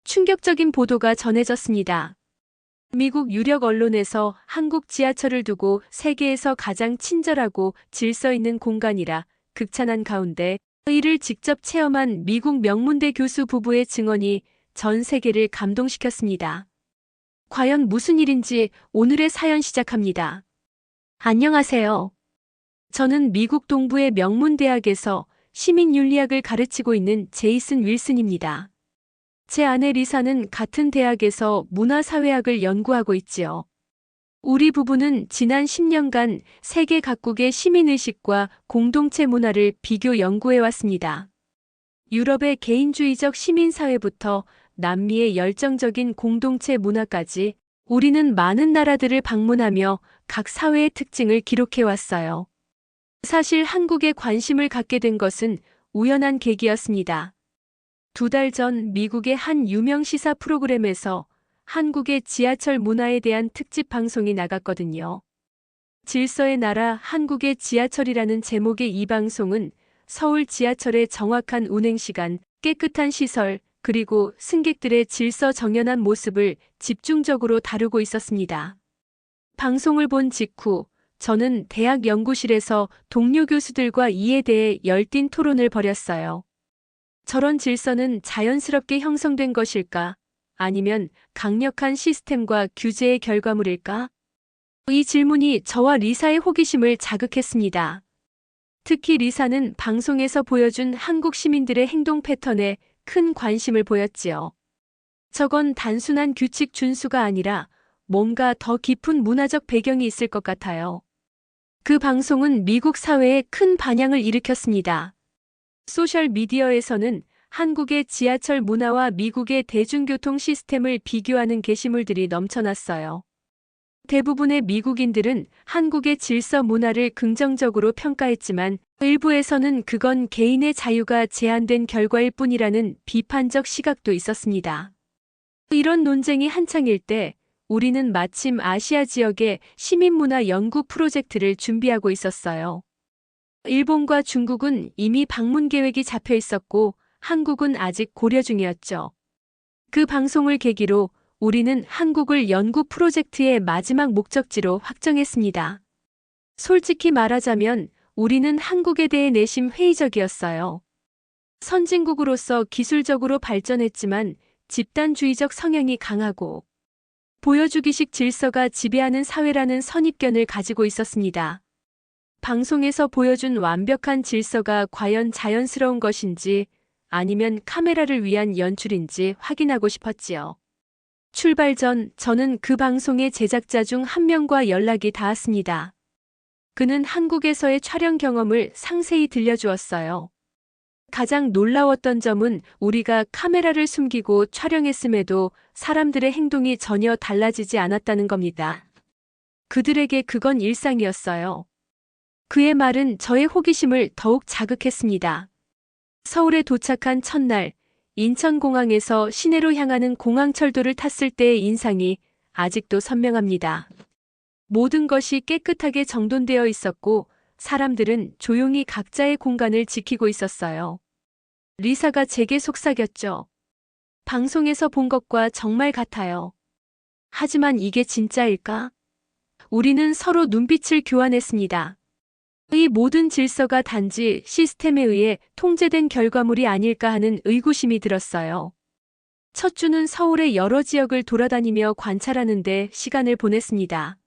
충격적인 보도가 전해졌습니다. 미국 유력 언론에서 한국 지하철을 두고 세계에서 가장 친절하고 질서 있는 공간이라 극찬한 가운데 이를 직접 체험한 미국 명문대 교수 부부의 증언이 전 세계를 감동시켰습니다. 과연 무슨 일인지 오늘의 사연 시작합니다. 안녕하세요. 저는 미국 동부의 명문대학에서 시민윤리학을 가르치고 있는 제이슨 윌슨입니다. 제 아내 리사는 같은 대학에서 문화사회학을 연구하고 있지요. 우리 부부는 지난 10년간 세계 각국의 시민의식과 공동체 문화를 비교 연구해왔습니다. 유럽의 개인주의적 시민사회부터 남미의 열정적인 공동체 문화까지 우리는 많은 나라들을 방문하며 각 사회의 특징을 기록해왔어요. 사실 한국에 관심을 갖게 된 것은 우연한 계기였습니다. 2달 전 미국의 한 유명 시사 프로그램에서 한국의 지하철 문화에 대한 특집 방송이 나갔거든요. 질서의 나라 한국의 지하철이라는 제목의 이 방송은 서울 지하철의 정확한 운행시간, 깨끗한 시설, 그리고 승객들의 질서 정연한 모습을 집중적으로 다루고 있었습니다. 방송을 본 직후 저는 대학 연구실에서 동료 교수들과 이에 대해 열띤 토론을 벌였어요. 저런 질서는 자연스럽게 형성된 것일까? 아니면 강력한 시스템과 규제의 결과물일까? 이 질문이 저와 리사의 호기심을 자극했습니다. 특히 리사는 방송에서 보여준 한국 시민들의 행동 패턴에 큰 관심을 보였지요. 저건 단순한 규칙 준수가 아니라 뭔가 더 깊은 문화적 배경이 있을 것 같아요. 그 방송은 미국 사회에 큰 반향을 일으켰습니다. 소셜미디어에서는 한국의 지하철 문화와 미국의 대중교통 시스템을 비교하는 게시물들이 넘쳐났어요. 대부분의 미국인들은 한국의 질서 문화를 긍정적으로 평가했지만 일부에서는 그건 개인의 자유가 제한된 결과일 뿐이라는 비판적 시각도 있었습니다. 이런 논쟁이 한창일 때 우리는 마침 아시아 지역의 시민문화 연구 프로젝트를 준비하고 있었어요. 일본과 중국은 이미 방문 계획이 잡혀 있었고 한국은 아직 고려 중이었죠. 그 방송을 계기로 우리는 한국을 연구 프로젝트의 마지막 목적지로 확정했습니다. 솔직히 말하자면 우리는 한국에 대해 내심 회의적이었어요. 선진국으로서 기술적으로 발전했지만 집단주의적 성향이 강하고 보여주기식 질서가 지배하는 사회라는 선입견을 가지고 있었습니다. 방송에서 보여준 완벽한 질서가 과연 자연스러운 것인지 아니면 카메라를 위한 연출인지 확인하고 싶었지요. 출발 전 저는 그 방송의 제작자 중 한 명과 연락이 닿았습니다. 그는 한국에서의 촬영 경험을 상세히 들려주었어요. 가장 놀라웠던 점은 우리가 카메라를 숨기고 촬영했음에도 사람들의 행동이 전혀 달라지지 않았다는 겁니다. 그들에게 그건 일상이었어요. 그의 말은 저의 호기심을 더욱 자극했습니다. 서울에 도착한 첫날, 인천공항에서 시내로 향하는 공항철도를 탔을 때의 인상이 아직도 선명합니다. 모든 것이 깨끗하게 정돈되어 있었고 사람들은 조용히 각자의 공간을 지키고 있었어요. 리사가 제게 속삭였죠. 방송에서 본 것과 정말 같아요. 하지만 이게 진짜일까? 우리는 서로 눈빛을 교환했습니다. 이 모든 질서가 단지 시스템에 의해 통제된 결과물이 아닐까 하는 의구심이 들었어요. 첫 주는 서울의 여러 지역을 돌아다니며 관찰하는 데 시간을 보냈습니다.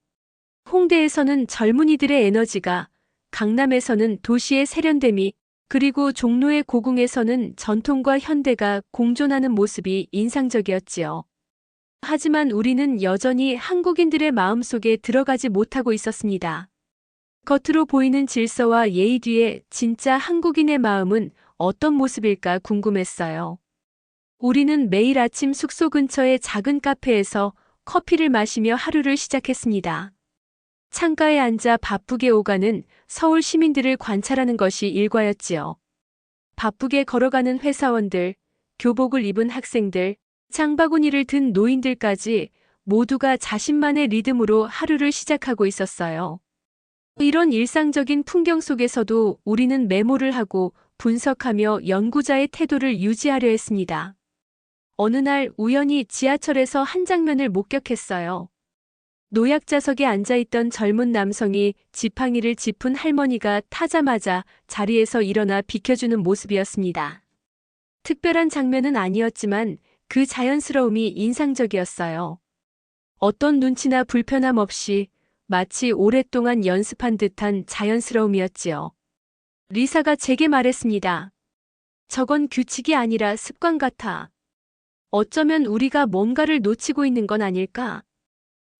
홍대에서는 젊은이들의 에너지가, 강남에서는 도시의 세련됨이, 그리고 종로의 고궁에서는 전통과 현대가 공존하는 모습이 인상적이었지요. 하지만 우리는 여전히 한국인들의 마음속에 들어가지 못하고 있었습니다. 겉으로 보이는 질서와 예의 뒤에 진짜 한국인의 마음은 어떤 모습일까 궁금했어요. 우리는 매일 아침 숙소 근처의 작은 카페에서 커피를 마시며 하루를 시작했습니다. 창가에 앉아 바쁘게 오가는 서울 시민들을 관찰하는 것이 일과였지요. 바쁘게 걸어가는 회사원들, 교복을 입은 학생들, 장바구니를 든 노인들까지 모두가 자신만의 리듬으로 하루를 시작하고 있었어요. 이런 일상적인 풍경 속에서도 우리는 메모를 하고 분석하며 연구자의 태도를 유지하려 했습니다. 어느 날 우연히 지하철에서 한 장면을 목격했어요. 노약자석에 앉아있던 젊은 남성이 지팡이를 짚은 할머니가 타자마자 자리에서 일어나 비켜주는 모습이었습니다. 특별한 장면은 아니었지만 그 자연스러움이 인상적이었어요. 어떤 눈치나 불편함 없이 마치 오랫동안 연습한 듯한 자연스러움이었지요. 리사가 제게 말했습니다. 저건 규칙이 아니라 습관 같아. 어쩌면 우리가 뭔가를 놓치고 있는 건 아닐까?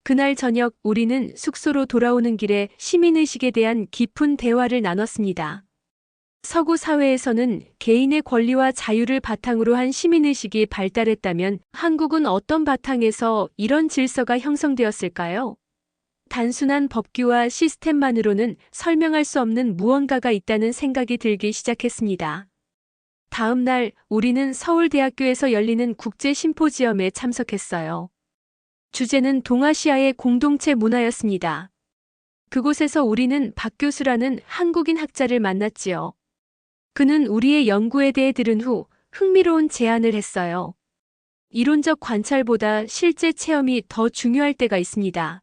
그날 저녁 우리는 숙소로 돌아오는 길에 시민의식에 대한 깊은 대화를 나눴습니다. 서구 사회에서는 개인의 권리와 자유를 바탕으로 한 시민의식이 발달했다면 한국은 어떤 바탕에서 이런 질서가 형성되었을까요? 단순한 법규와 시스템만으로는 설명할 수 없는 무언가가 있다는 생각이 들기 시작했습니다. 다음 날 우리는 서울대학교에서 열리는 국제 심포지엄에 참석했어요. 주제는 동아시아의 공동체 문화였습니다. 그곳에서 우리는 박 교수라는 한국인 학자를 만났지요. 그는 우리의 연구에 대해 들은 후 흥미로운 제안을 했어요. 이론적 관찰보다 실제 체험이 더 중요할 때가 있습니다.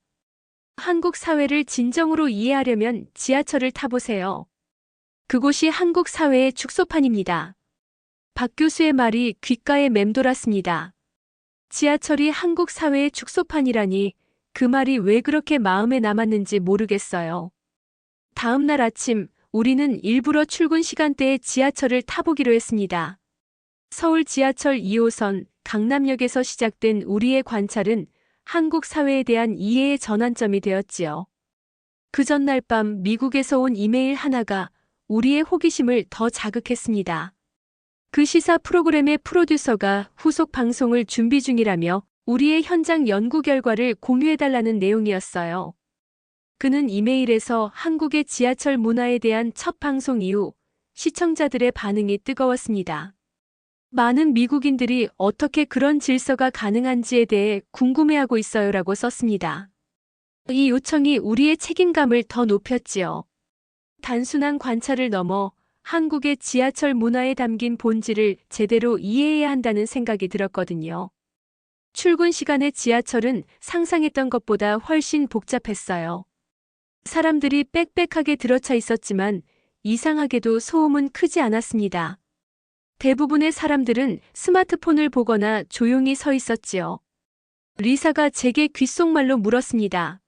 한국 사회를 진정으로 이해하려면 지하철을 타보세요. 그곳이 한국 사회의 축소판입니다. 박 교수의 말이 귓가에 맴돌았습니다. 지하철이 한국 사회의 축소판이라니 그 말이 왜 그렇게 마음에 남았는지 모르겠어요. 다음 날 아침 우리는 일부러 출근 시간대에 지하철을 타보기로 했습니다. 서울 지하철 2호선 강남역에서 시작된 우리의 관찰은 한국 사회에 대한 이해의 전환점이 되었지요. 그 전날 밤 미국에서 온 이메일 하나가 우리의 호기심을 더 자극했습니다. 그 시사 프로그램의 프로듀서가 후속 방송을 준비 중이라며 우리의 현장 연구 결과를 공유해달라는 내용이었어요. 그는 이메일에서 한국의 지하철 문화에 대한 첫 방송 이후 시청자들의 반응이 뜨거웠습니다. 많은 미국인들이 어떻게 그런 질서가 가능한지에 대해 궁금해하고 있어요라고 썼습니다. 이 요청이 우리의 책임감을 더 높였지요. 단순한 관찰을 넘어 한국의 지하철 문화에 담긴 본질을 제대로 이해해야 한다는 생각이 들었거든요. 출근 시간의 지하철은 상상했던 것보다 훨씬 복잡했어요. 사람들이 빽빽하게 들어차 있었지만 이상하게도 소음은 크지 않았습니다. 대부분의 사람들은 스마트폰을 보거나 조용히 서 있었지요. 리사가 제게 귓속말로 물었습니다.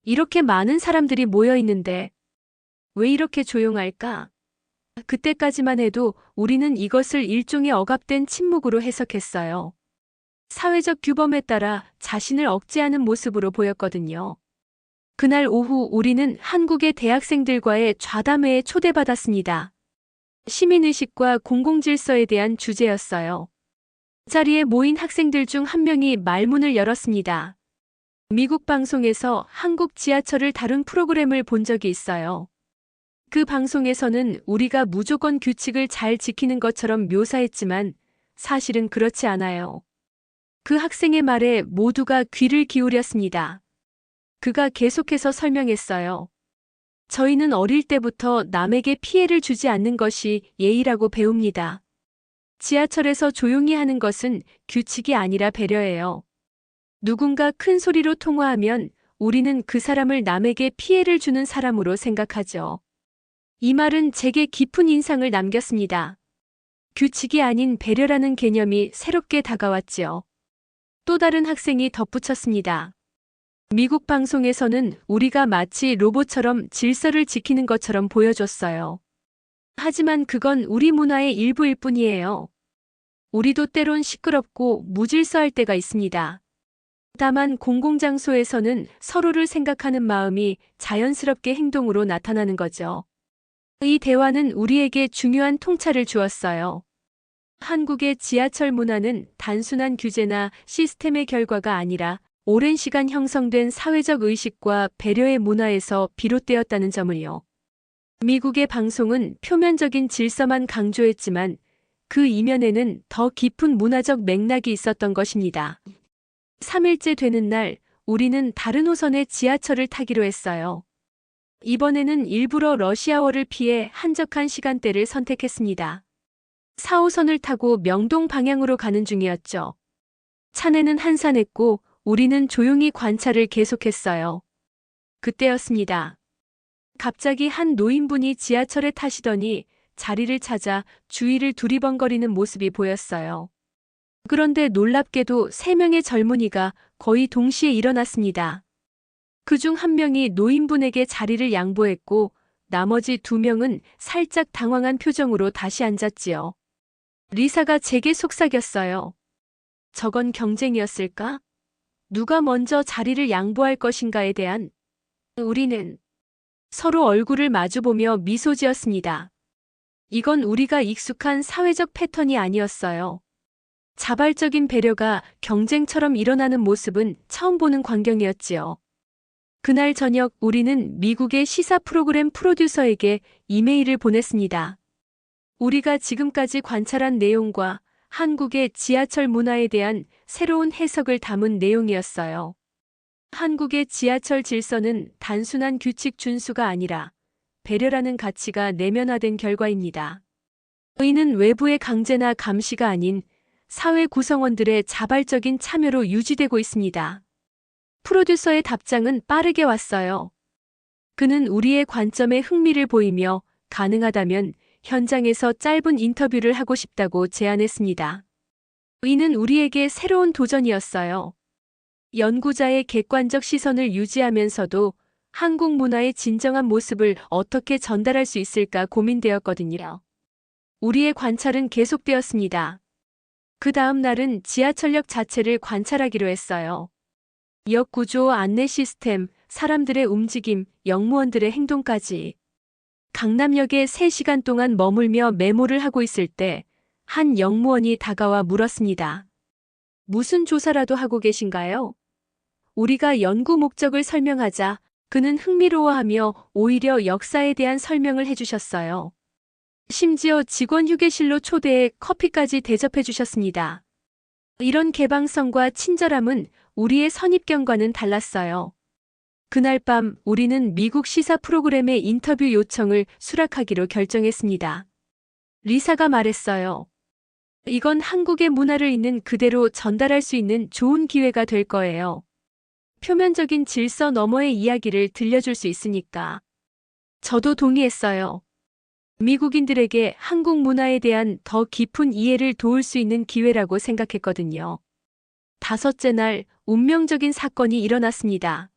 이렇게 많은 사람들이 모여 있는데 왜 이렇게 조용할까? 그때까지만 해도 우리는 이것을 일종의 억압된 침묵으로 해석했어요. 사회적 규범에 따라 자신을 억제하는 모습으로 보였거든요. 그날 오후 우리는 한국의 대학생들과의 좌담회에 초대받았습니다. 시민의식과 공공질서에 대한 주제였어요. 그 자리에 모인 학생들 중 한 명이 말문을 열었습니다. 미국 방송에서 한국 지하철을 다룬 프로그램을 본 적이 있어요. 그 방송에서는 우리가 무조건 규칙을 잘 지키는 것처럼 묘사했지만 사실은 그렇지 않아요. 그 학생의 말에 모두가 귀를 기울였습니다. 그가 계속해서 설명했어요. 저희는 어릴 때부터 남에게 피해를 주지 않는 것이 예의라고 배웁니다. 지하철에서 조용히 하는 것은 규칙이 아니라 배려예요. 누군가 큰 소리로 통화하면 우리는 그 사람을 남에게 피해를 주는 사람으로 생각하죠. 이 말은 제게 깊은 인상을 남겼습니다. 규칙이 아닌 배려라는 개념이 새롭게 다가왔지요. 또 다른 학생이 덧붙였습니다. 미국 방송에서는 우리가 마치 로봇처럼 질서를 지키는 것처럼 보여줬어요. 하지만 그건 우리 문화의 일부일 뿐이에요. 우리도 때론 시끄럽고 무질서할 때가 있습니다. 다만 공공장소에서는 서로를 생각하는 마음이 자연스럽게 행동으로 나타나는 거죠. 이 대화는 우리에게 중요한 통찰을 주었어요. 한국의 지하철 문화는 단순한 규제나 시스템의 결과가 아니라 오랜 시간 형성된 사회적 의식과 배려의 문화에서 비롯되었다는 점을요. 미국의 방송은 표면적인 질서만 강조했지만 그 이면에는 더 깊은 문화적 맥락이 있었던 것입니다. 3일째 되는 날, 우리는 다른 호선의 지하철을 타기로 했어요. 이번에는 일부러 러시아워를 피해 한적한 시간대를 선택했습니다. 4호선을 타고 명동 방향으로 가는 중이었죠. 차내는 한산했고 우리는 조용히 관찰을 계속했어요. 그때였습니다. 갑자기 한 노인분이 지하철에 타시더니 자리를 찾아 주위를 두리번거리는 모습이 보였어요. 그런데 놀랍게도 3명의 젊은이가 거의 동시에 일어났습니다. 그중 한 명이 노인분에게 자리를 양보했고 나머지 2명은 살짝 당황한 표정으로 다시 앉았지요. 리사가 제게 속삭였어요. 저건 경쟁이었을까? 누가 먼저 자리를 양보할 것인가에 대한. 우리는 서로 얼굴을 마주보며 미소 지었습니다. 이건 우리가 익숙한 사회적 패턴이 아니었어요. 자발적인 배려가 경쟁처럼 일어나는 모습은 처음 보는 광경이었지요. 그날 저녁 우리는 미국의 시사 프로그램 프로듀서에게 이메일을 보냈습니다. 우리가 지금까지 관찰한 내용과 한국의 지하철 문화에 대한 새로운 해석을 담은 내용이었어요. 한국의 지하철 질서는 단순한 규칙 준수가 아니라 배려라는 가치가 내면화된 결과입니다. 이는 외부의 강제나 감시가 아닌 사회 구성원들의 자발적인 참여로 유지되고 있습니다. 프로듀서의 답장은 빠르게 왔어요. 그는 우리의 관점에 흥미를 보이며 가능하다면 현장에서 짧은 인터뷰를 하고 싶다고 제안했습니다. 이는 우리에게 새로운 도전이었어요. 연구자의 객관적 시선을 유지하면서도 한국 문화의 진정한 모습을 어떻게 전달할 수 있을까 고민되었거든요. 우리의 관찰은 계속되었습니다. 그 다음 날은 지하철역 자체를 관찰하기로 했어요. 역 구조, 안내 시스템, 사람들의 움직임, 역무원들의 행동까지. 강남역에 3시간 동안 머물며 메모를 하고 있을 때 한 역무원이 다가와 물었습니다. 무슨 조사라도 하고 계신가요? 우리가 연구 목적을 설명하자 그는 흥미로워하며 오히려 역사에 대한 설명을 해주셨어요. 심지어 직원 휴게실로 초대해 커피까지 대접해 주셨습니다. 이런 개방성과 친절함은 우리의 선입견과는 달랐어요. 그날 밤 우리는 미국 시사 프로그램의 인터뷰 요청을 수락하기로 결정했습니다. 리사가 말했어요. 이건 한국의 문화를 있는 그대로 전달할 수 있는 좋은 기회가 될 거예요. 표면적인 질서 너머의 이야기를 들려줄 수 있으니까. 저도 동의했어요. 미국인들에게 한국 문화에 대한 더 깊은 이해를 도울 수 있는 기회라고 생각했거든요. 5째 날 운명적인 사건이 일어났습니다.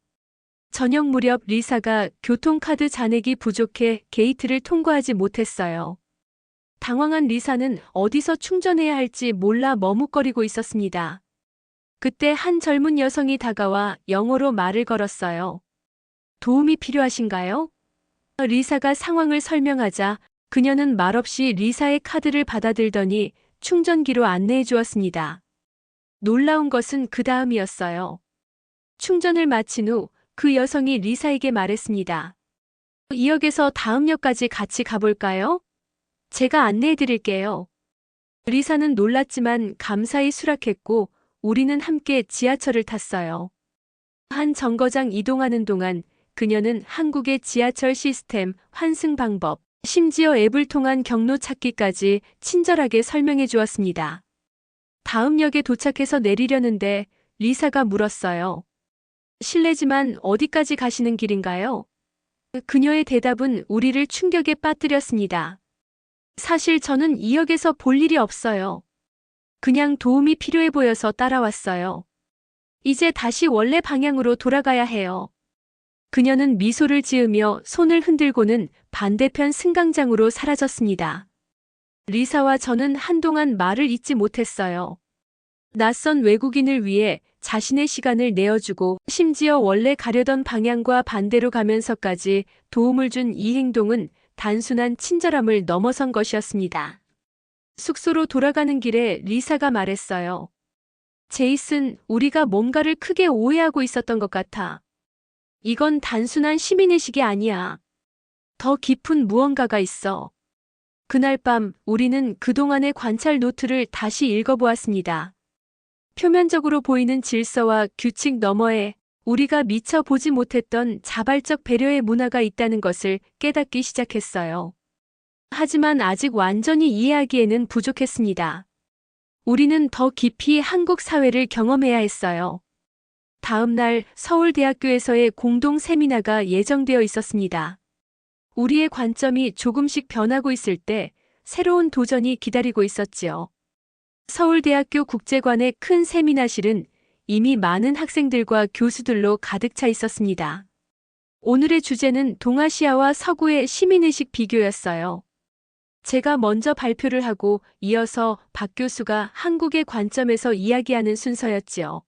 저녁 무렵 리사가 교통카드 잔액이 부족해 게이트를 통과하지 못했어요. 당황한 리사는 어디서 충전해야 할지 몰라 머뭇거리고 있었습니다. 그때 한 젊은 여성이 다가와 영어로 말을 걸었어요. 도움이 필요하신가요? 리사가 상황을 설명하자 그녀는 말없이 리사의 카드를 받아들더니 충전기로 안내해 주었습니다. 놀라운 것은 그 다음이었어요. 충전을 마친 후 그 여성이 리사에게 말했습니다. 이 역에서 다음 역까지 같이 가볼까요? 제가 안내해 드릴게요. 리사는 놀랐지만 감사히 수락했고 우리는 함께 지하철을 탔어요. 한 정거장 이동하는 동안 그녀는 한국의 지하철 시스템, 환승 방법, 심지어 앱을 통한 경로 찾기까지 친절하게 설명해 주었습니다. 다음 역에 도착해서 내리려는데 리사가 물었어요. 실례지만 어디까지 가시는 길인가요? 그녀의 대답은 우리를 충격에 빠뜨렸습니다. 사실 저는 이 역에서 볼 일이 없어요. 그냥 도움이 필요해 보여서 따라왔어요. 이제 다시 원래 방향으로 돌아가야 해요. 그녀는 미소를 지으며 손을 흔들고는 반대편 승강장으로 사라졌습니다. 리사와 저는 한동안 말을 잇지 못했어요. 낯선 외국인을 위해 자신의 시간을 내어주고 심지어 원래 가려던 방향과 반대로 가면서까지 도움을 준 이 행동은 단순한 친절함을 넘어선 것이었습니다. 숙소로 돌아가는 길에 리사가 말했어요. 제이슨, 우리가 뭔가를 크게 오해하고 있었던 것 같아. 이건 단순한 시민의식이 아니야. 더 깊은 무언가가 있어. 그날 밤 우리는 그동안의 관찰 노트를 다시 읽어보았습니다. 표면적으로 보이는 질서와 규칙 너머에 우리가 미처 보지 못했던 자발적 배려의 문화가 있다는 것을 깨닫기 시작했어요. 하지만 아직 완전히 이해하기에는 부족했습니다. 우리는 더 깊이 한국 사회를 경험해야 했어요. 다음 날 서울대학교에서의 공동 세미나가 예정되어 있었습니다. 우리의 관점이 조금씩 변하고 있을 때 새로운 도전이 기다리고 있었지요. 서울대학교 국제관의 큰 세미나실은 이미 많은 학생들과 교수들로 가득 차 있었습니다. 오늘의 주제는 동아시아와 서구의 시민의식 비교였어요. 제가 먼저 발표를 하고 이어서 박 교수가 한국의 관점에서 이야기하는 순서였지요.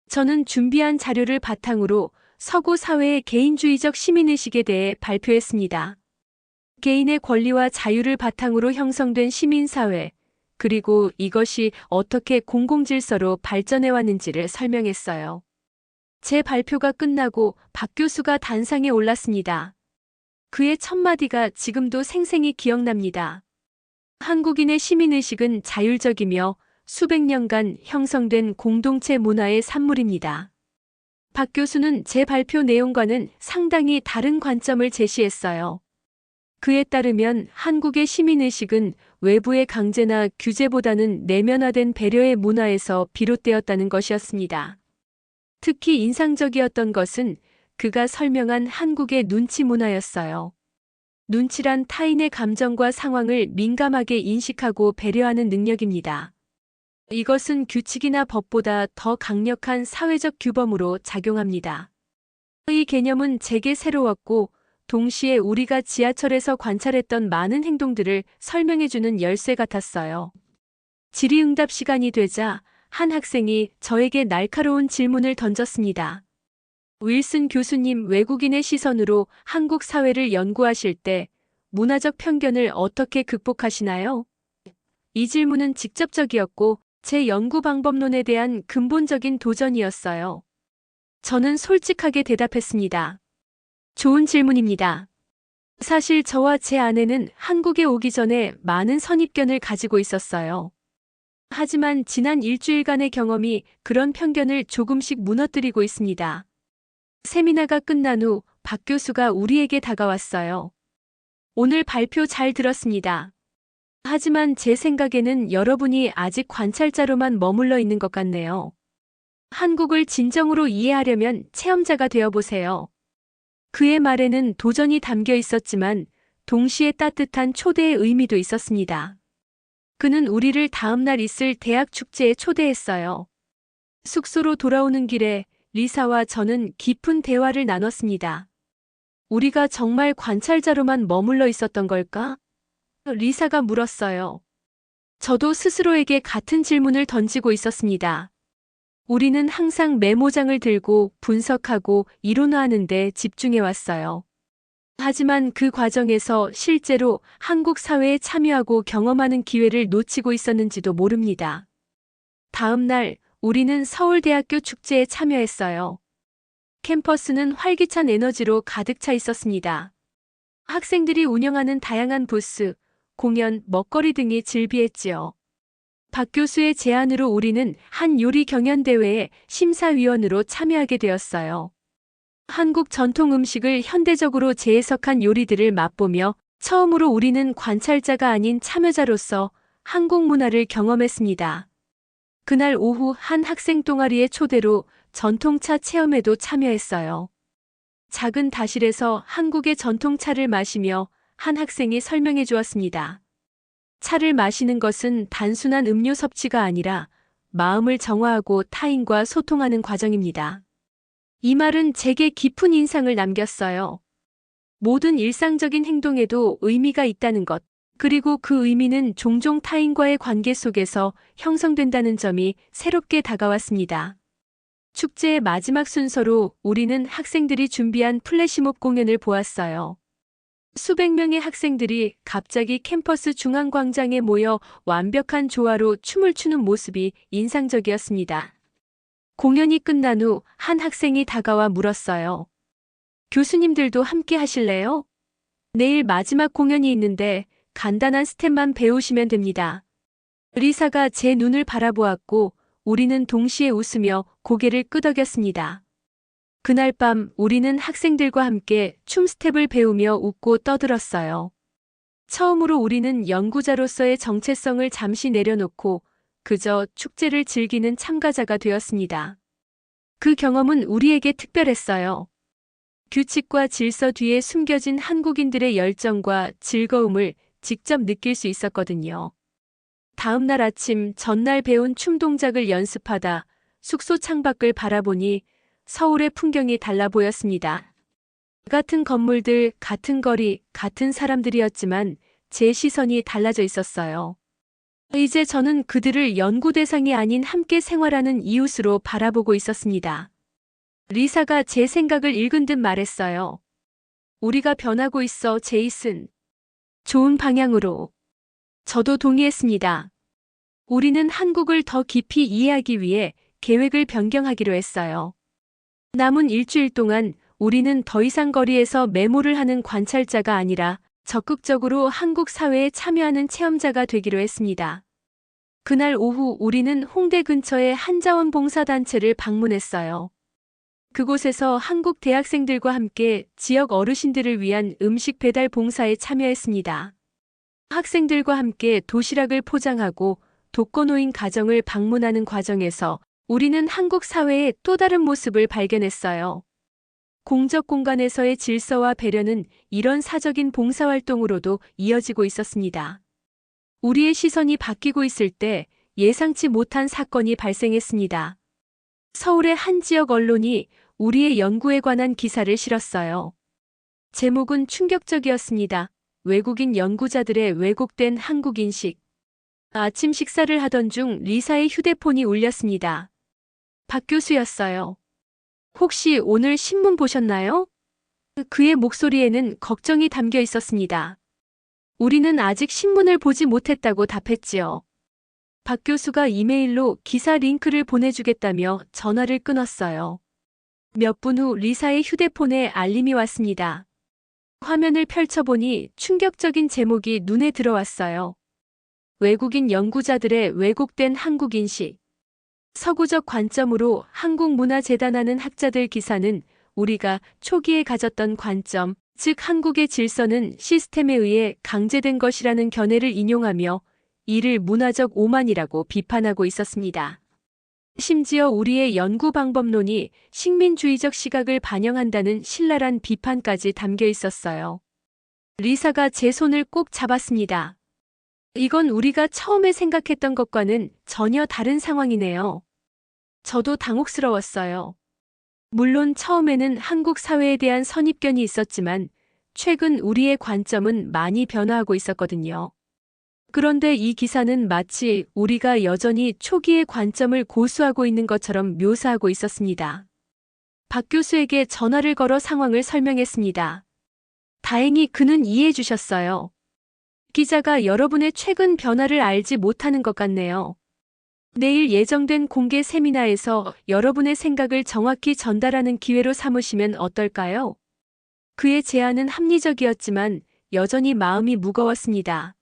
저는 준비한 자료를 바탕으로 서구 사회의 개인주의적 시민의식에 대해 발표했습니다. 개인의 권리와 자유를 바탕으로 형성된 시민사회, 그리고 이것이 어떻게 공공질서로 발전해왔는지를 설명했어요. 제 발표가 끝나고 박 교수가 단상에 올랐습니다. 그의 첫마디가 지금도 생생히 기억납니다. 한국인의 시민의식은 자율적이며 수백 년간 형성된 공동체 문화의 산물입니다. 박 교수는 제 발표 내용과는 상당히 다른 관점을 제시했어요. 그에 따르면 한국의 시민의식은 외부의 강제나 규제보다는 내면화된 배려의 문화에서 비롯되었다는 것이었습니다. 특히 인상적이었던 것은 그가 설명한 한국의 눈치 문화였어요. 눈치란 타인의 감정과 상황을 민감하게 인식하고 배려하는 능력입니다. 이것은 규칙이나 법보다 더 강력한 사회적 규범으로 작용합니다. 이 개념은 제게 새로웠고 동시에 우리가 지하철에서 관찰했던 많은 행동들을 설명해주는 열쇠 같았어요. 질의응답 시간이 되자 한 학생이 저에게 날카로운 질문을 던졌습니다. 윌슨 교수님, 외국인의 시선으로 한국 사회를 연구하실 때 문화적 편견을 어떻게 극복하시나요? 이 질문은 직접적이었고 제 연구 방법론에 대한 근본적인 도전이었어요. 저는 솔직하게 대답했습니다. 좋은 질문입니다. 사실 저와 제 아내는 한국에 오기 전에 많은 선입견을 가지고 있었어요. 하지만 지난 일주일간의 경험이 그런 편견을 조금씩 무너뜨리고 있습니다. 세미나가 끝난 후 박 교수가 우리에게 다가왔어요. 오늘 발표 잘 들었습니다. 하지만 제 생각에는 여러분이 아직 관찰자로만 머물러 있는 것 같네요. 한국을 진정으로 이해하려면 체험자가 되어보세요. 그의 말에는 도전이 담겨 있었지만 동시에 따뜻한 초대의 의미도 있었습니다. 그는 우리를 다음날 있을 대학 축제에 초대했어요. 숙소로 돌아오는 길에 리사와 저는 깊은 대화를 나눴습니다. 우리가 정말 관찰자로만 머물러 있었던 걸까? 리사가 물었어요. 저도 스스로에게 같은 질문을 던지고 있었습니다. 우리는 항상 메모장을 들고 분석하고 이론화하는 데 집중해왔어요. 하지만 그 과정에서 실제로 한국 사회에 참여하고 경험하는 기회를 놓치고 있었는지도 모릅니다. 다음 날 우리는 서울대학교 축제에 참여했어요. 캠퍼스는 활기찬 에너지로 가득 차 있었습니다. 학생들이 운영하는 다양한 부스, 공연, 먹거리 등이 즐비했지요. 박 교수의 제안으로 우리는 한 요리 경연대회에 심사위원으로 참여하게 되었어요. 한국 전통 음식을 현대적으로 재해석한 요리들을 맛보며 처음으로 우리는 관찰자가 아닌 참여자로서 한국 문화를 경험했습니다. 그날 오후 한 학생 동아리의 초대로 전통차 체험에도 참여했어요. 작은 다실에서 한국의 전통차를 마시며 한 학생이 설명해 주었습니다. 차를 마시는 것은 단순한 음료 섭취가 아니라 마음을 정화하고 타인과 소통하는 과정입니다. 이 말은 제게 깊은 인상을 남겼어요. 모든 일상적인 행동에도 의미가 있다는 것, 그리고 그 의미는 종종 타인과의 관계 속에서 형성된다는 점이 새롭게 다가왔습니다. 축제의 마지막 순서로 우리는 학생들이 준비한 플래시몹 공연을 보았어요. 수백 명의 학생들이 갑자기 캠퍼스 중앙광장에 모여 완벽한 조화로 춤을 추는 모습이 인상적이었습니다. 공연이 끝난 후 한 학생이 다가와 물었어요. 교수님들도 함께 하실래요? 내일 마지막 공연이 있는데 간단한 스텝만 배우시면 됩니다. 리사가 제 눈을 바라보았고 우리는 동시에 웃으며 고개를 끄덕였습니다. 그날 밤 우리는 학생들과 함께 춤 스텝을 배우며 웃고 떠들었어요. 처음으로 우리는 연구자로서의 정체성을 잠시 내려놓고 그저 축제를 즐기는 참가자가 되었습니다. 그 경험은 우리에게 특별했어요. 규칙과 질서 뒤에 숨겨진 한국인들의 열정과 즐거움을 직접 느낄 수 있었거든요. 다음 날 아침 전날 배운 춤 동작을 연습하다 숙소 창밖을 바라보니 서울의 풍경이 달라 보였습니다. 같은 건물들, 같은 거리, 같은 사람들이었지만 제 시선이 달라져 있었어요. 이제 저는 그들을 연구 대상이 아닌 함께 생활하는 이웃으로 바라보고 있었습니다. 리사가 제 생각을 읽은 듯 말했어요. 우리가 변하고 있어, 제이슨. 좋은 방향으로. 저도 동의했습니다. 우리는 한국을 더 깊이 이해하기 위해 계획을 변경하기로 했어요. 남은 일주일 동안 우리는 더 이상 거리에서 메모를 하는 관찰자가 아니라 적극적으로 한국 사회에 참여하는 체험자가 되기로 했습니다. 그날 오후 우리는 홍대 근처의 한자원 봉사단체를 방문했어요. 그곳에서 한국 대학생들과 함께 지역 어르신들을 위한 음식 배달 봉사에 참여했습니다. 학생들과 함께 도시락을 포장하고 독거노인 가정을 방문하는 과정에서 우리는 한국 사회의 또 다른 모습을 발견했어요. 공적 공간에서의 질서와 배려는 이런 사적인 봉사활동으로도 이어지고 있었습니다. 우리의 시선이 바뀌고 있을 때 예상치 못한 사건이 발생했습니다. 서울의 한 지역 언론이 우리의 연구에 관한 기사를 실었어요. 제목은 충격적이었습니다. 외국인 연구자들의 왜곡된 한국인식. 아침 식사를 하던 중 리사의 휴대폰이 울렸습니다. 박 교수였어요. 혹시 오늘 신문 보셨나요? 그의 목소리에는 걱정이 담겨 있었습니다. 우리는 아직 신문을 보지 못했다고 답했지요. 박 교수가 이메일로 기사 링크를 보내주겠다며 전화를 끊었어요. 몇 분 후 리사의 휴대폰에 알림이 왔습니다. 화면을 펼쳐보니 충격적인 제목이 눈에 들어왔어요. 외국인 연구자들의 왜곡된 한국인식. 서구적 관점으로 한국 문화 재단하는 학자들 기사는 우리가 초기에 가졌던 관점, 즉 한국의 질서는 시스템에 의해 강제된 것이라는 견해를 인용하며 이를 문화적 오만이라고 비판하고 있었습니다. 심지어 우리의 연구 방법론이 식민주의적 시각을 반영한다는 신랄한 비판까지 담겨 있었어요. 리사가 제 손을 꼭 잡았습니다. 이건 우리가 처음에 생각했던 것과는 전혀 다른 상황이네요. 저도 당혹스러웠어요. 물론 처음에는 한국 사회에 대한 선입견이 있었지만 최근 우리의 관점은 많이 변화하고 있었거든요. 그런데 이 기사는 마치 우리가 여전히 초기의 관점을 고수하고 있는 것처럼 묘사하고 있었습니다. 박 교수에게 전화를 걸어 상황을 설명했습니다. 다행히 그는 이해해 주셨어요. 기자가 여러분의 최근 변화를 알지 못하는 것 같네요. 내일 예정된 공개 세미나에서 여러분의 생각을 정확히 전달하는 기회로 삼으시면 어떨까요? 그의 제안은 합리적이었지만 여전히 마음이 무거웠습니다.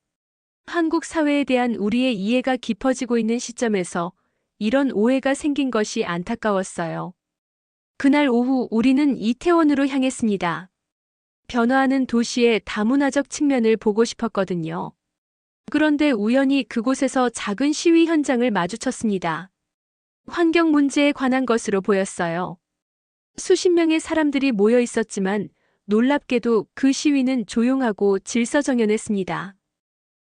한국 사회에 대한 우리의 이해가 깊어지고 있는 시점에서 이런 오해가 생긴 것이 안타까웠어요. 그날 오후 우리는 이태원으로 향했습니다. 변화하는 도시의 다문화적 측면을 보고 싶었거든요. 그런데 우연히 그곳에서 작은 시위 현장을 마주쳤습니다. 환경 문제에 관한 것으로 보였어요. 수십 명의 사람들이 모여 있었지만 놀랍게도 그 시위는 조용하고 질서정연했습니다.